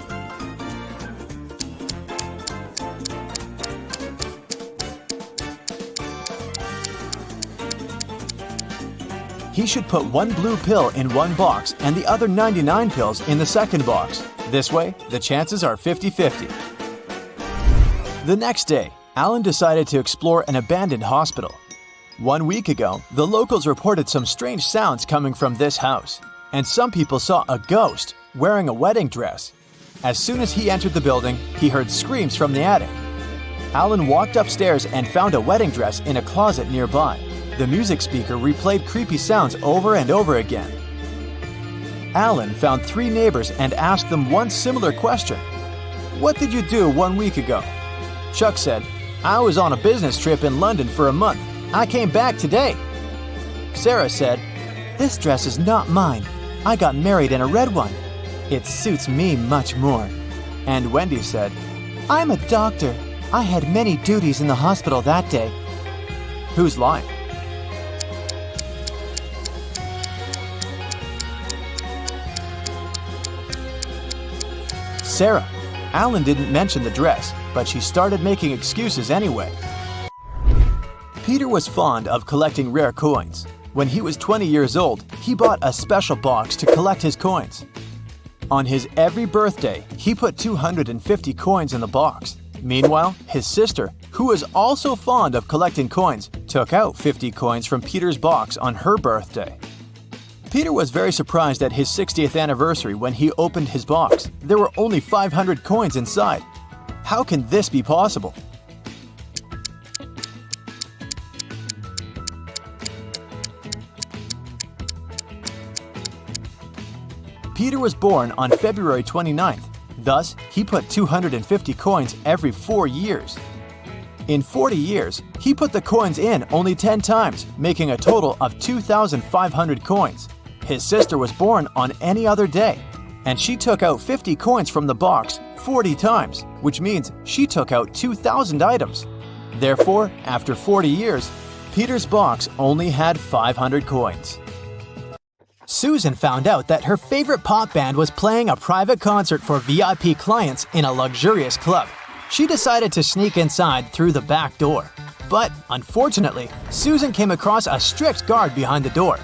A: He should put 1 blue pill in 1 box and the other 99 pills in the 2nd box. This way, the chances are 50-50. The next day, Alan decided to explore an abandoned hospital. 1 week ago, the locals reported some strange sounds coming from this house, and some people saw a ghost wearing a wedding dress. As soon as he entered the building, he heard screams from the attic. Alan walked upstairs and found a wedding dress in a closet nearby. The music speaker replayed creepy sounds over and over again. Alan found 3 neighbors and asked them one similar question. "What did you do 1 week ago?" Chuck said, "I was on a business trip in London for a month. I came back today." Sarah said, "This dress is not mine. I got married in a red one. It suits me much more." And Wendy said, "I'm a doctor. I had many duties in the hospital that day." Who's lying? Sarah. Alan didn't mention the dress, but she started making excuses anyway. Peter was fond of collecting rare coins. When he was 20 years old, he bought a special box to collect his coins. On his every birthday, he put 250 coins in the box. Meanwhile, his sister, who was also fond of collecting coins, took out 50 coins from Peter's box on her birthday. Peter was very surprised at his 60th anniversary when he opened his box. There were only 500 coins inside. How can this be possible? Peter was born on February 29th. Thus, he put 250 coins every 4 years. In 40 years, he put the coins in only 10 times, making a total of 2,500 coins. His sister was born on any other day, and she took out 50 coins from the box 40 times, which means she took out 2,000 items. Therefore, after 40 years, Peter's box only had 500 coins. Susan found out that her favorite pop band was playing a private concert for VIP clients in a luxurious club. She decided to sneak inside through the back door. But, unfortunately, Susan came across a strict guard behind the door.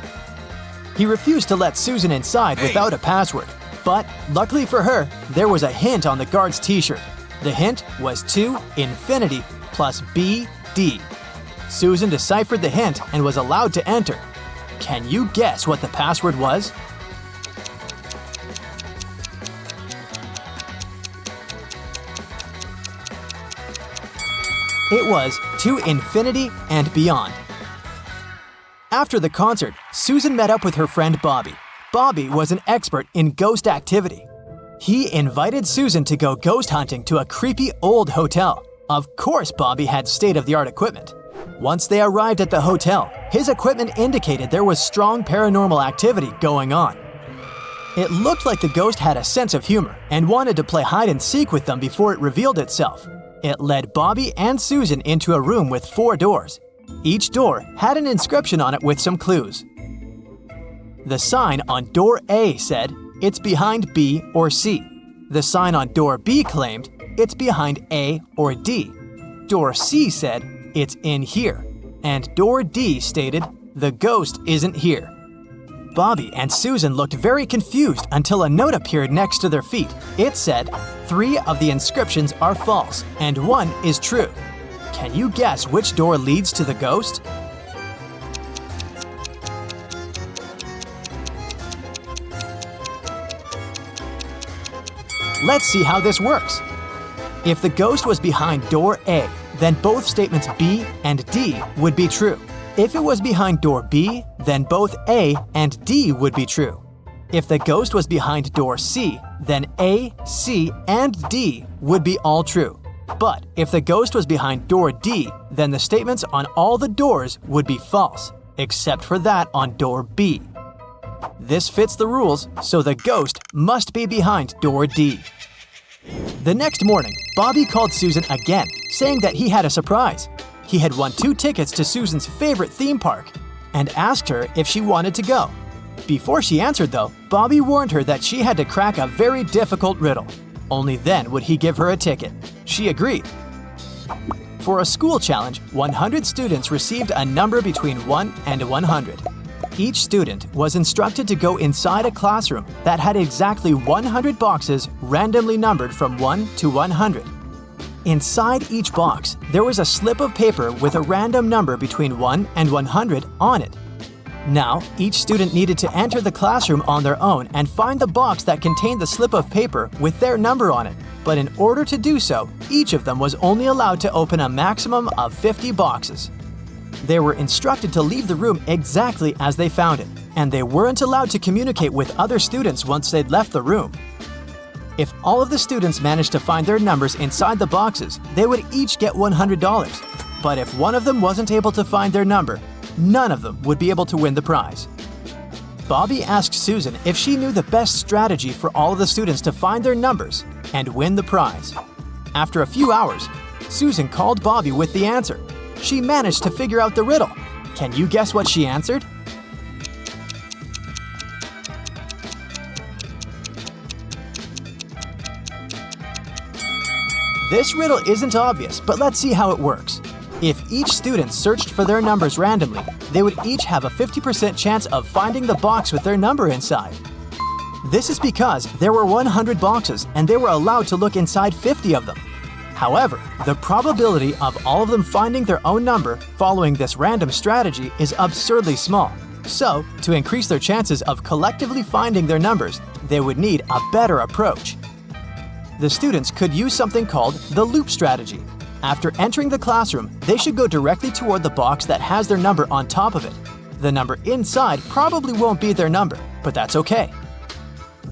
A: He refused to let Susan inside without a password. But, luckily for her, there was a hint on the guard's t-shirt. The hint was 2 infinity plus BD. Susan deciphered the hint and was allowed to enter. Can you guess what the password was? It was to infinity and beyond. After the concert, Susan met up with her friend Bobby. Bobby was an expert in ghost activity. He invited Susan to go ghost hunting to a creepy old hotel. Of course, Bobby had state-of-the-art equipment. Once they arrived at the hotel, his equipment indicated there was strong paranormal activity going on. It looked like the ghost had a sense of humor and wanted to play hide-and-seek with them before it revealed itself. It led Bobby and Susan into a room with 4 doors. Each door had an inscription on it with some clues. The sign on door A said, "It's behind B or C." The sign on door B claimed, "It's behind A or D." Door C said, "It's in here." And door D stated, "The ghost isn't here." Bobby and Susan looked very confused until a note appeared next to their feet. It said, 3 of the inscriptions are false and 1 is true. Can you guess which door leads to the ghost? Let's see how this works. If the ghost was behind door A, then both statements B and D would be true. If it was behind door B, then both A and D would be true. If the ghost was behind door C, then A, C, and D would be all true. But if the ghost was behind door D, then the statements on all the doors would be false, except for that on door B. This fits the rules, so the ghost must be behind door D. The next morning, Bobby called Susan again, saying that he had a surprise. He had won 2 tickets to Susan's favorite theme park and asked her if she wanted to go. Before she answered, though, Bobby warned her that she had to crack a very difficult riddle. Only then would he give her a ticket. She agreed. For a school challenge, 100 students received a number between 1 and 100. Each student was instructed to go inside a classroom that had exactly 100 boxes randomly numbered from 1 to 100. Inside each box, there was a slip of paper with a random number between 1 and 100 on it. Now, each student needed to enter the classroom on their own and find the box that contained the slip of paper with their number on it. But in order to do so, each of them was only allowed to open a maximum of 50 boxes. They were instructed to leave the room exactly as they found it, and they weren't allowed to communicate with other students once they'd left the room. If all of the students managed to find their numbers inside the boxes, they would each get $100. But if one of them wasn't able to find their number, none of them would be able to win the prize. Bobby asked Susan if she knew the best strategy for all of the students to find their numbers and win the prize. After a few hours, Susan called Bobby with the answer. She managed to figure out the riddle. Can you guess what she answered? This riddle isn't obvious, but let's see how it works. If each student searched for their numbers randomly, they would each have a 50% chance of finding the box with their number inside. This is because there were 100 boxes and they were allowed to look inside 50 of them. However, the probability of all of them finding their own number following this random strategy is absurdly small. So, to increase their chances of collectively finding their numbers, they would need a better approach. The students could use something called the loop strategy. After entering the classroom, they should go directly toward the box that has their number on top of it. The number inside probably won't be their number, but that's okay.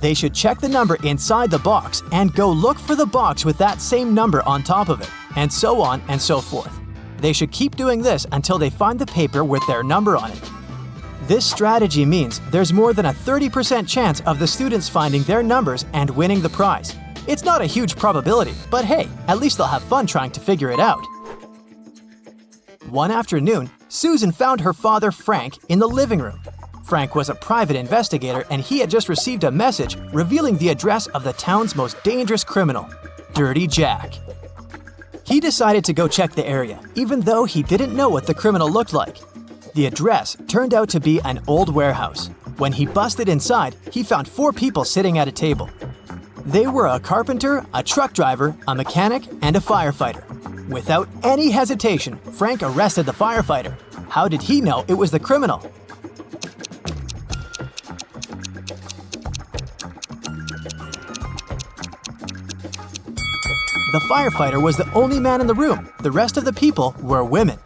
A: They should check the number inside the box and go look for the box with that same number on top of it, and so on and so forth. They should keep doing this until they find the paper with their number on it. This strategy means there's more than a 30% chance of the students finding their numbers and winning the prize. It's not a huge probability, but hey, at least they'll have fun trying to figure it out. One afternoon, Susan found her father, Frank, in the living room. Frank was a private investigator and he had just received a message revealing the address of the town's most dangerous criminal, Dirty Jack. He decided to go check the area, even though he didn't know what the criminal looked like. The address turned out to be an old warehouse. When he busted inside, he found 4 people sitting at a table. They were a carpenter, a truck driver, a mechanic, and a firefighter. Without any hesitation, Frank arrested the firefighter. How did he know it was the criminal? The firefighter was the only man in the room. The rest of the people were women.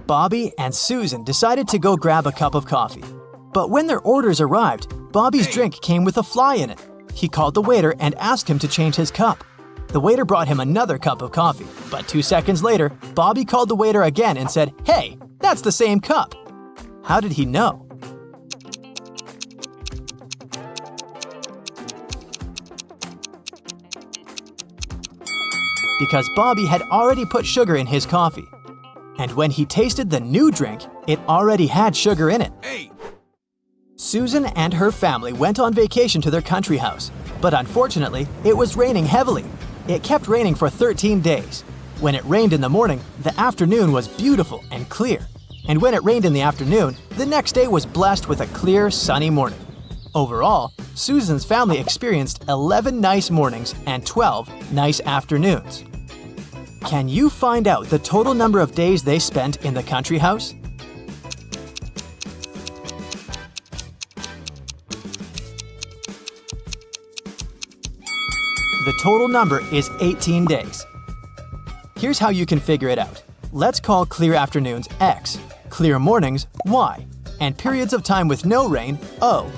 A: Bobby and Susan decided to go grab a cup of coffee. But when their orders arrived, Bobby's drink came with a fly in it. He called the waiter and asked him to change his cup. The waiter brought him another cup of coffee, but 2 seconds later, Bobby called the waiter again and said, "Hey, that's the same cup." How did he know? Because Bobby had already put sugar in his coffee. And when he tasted the new drink, it already had sugar in it. Susan and her family went on vacation to their country house, but unfortunately, it was raining heavily. It kept raining for 13 days. When it rained in the morning, the afternoon was beautiful and clear. And when it rained in the afternoon, the next day was blessed with a clear, sunny morning. Overall, Susan's family experienced 11 nice mornings and 12 nice afternoons. Can you find out the total number of days they spent in the country house? The total number is 18 days. Here's how you can figure it out. Let's call clear afternoons X, clear mornings Y, and periods of time with no rain O.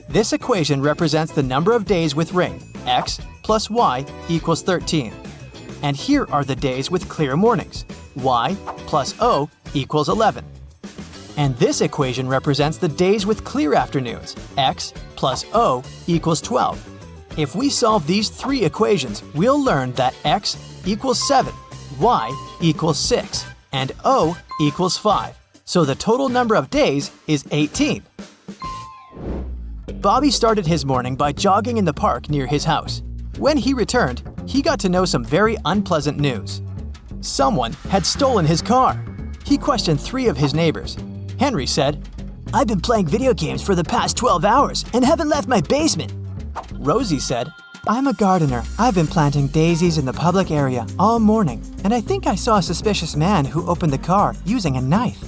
A: This equation represents the number of days with rain, X plus Y equals 13. And here are the days with clear mornings, Y plus O equals 11. And this equation represents the days with clear afternoons, X plus O equals 12. If we solve these 3 equations, we'll learn that X equals 7, Y equals 6, and O equals 5. So the total number of days is 18. Bobby started his morning by jogging in the park near his house. When he returned, he got to know some very unpleasant news. Someone had stolen his car. He questioned 3 of his neighbors. Henry said, "I've been playing video games for the past 12 hours and haven't left my basement." Rosie said, "I'm a gardener. I've been planting daisies in the public area all morning, and I think I saw a suspicious man who opened the car using a knife."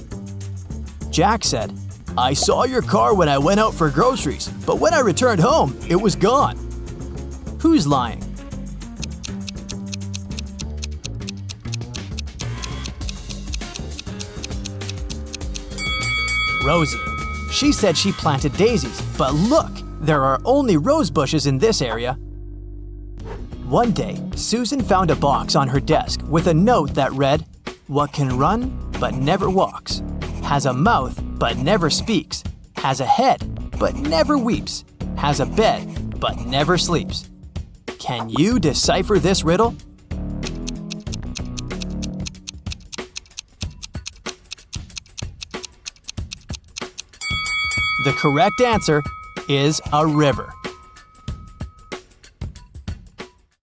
A: Jack said, "I saw your car when I went out for groceries, but when I returned home, it was gone." Who's lying? Rosie. She said she planted daisies, but look, there are only rose bushes in this area. One day, Susan found a box on her desk with a note that read, "What can run but never walks, has a mouth but never speaks, has a head but never weeps, has a bed but never sleeps." Can you decipher this riddle? The correct answer is a river.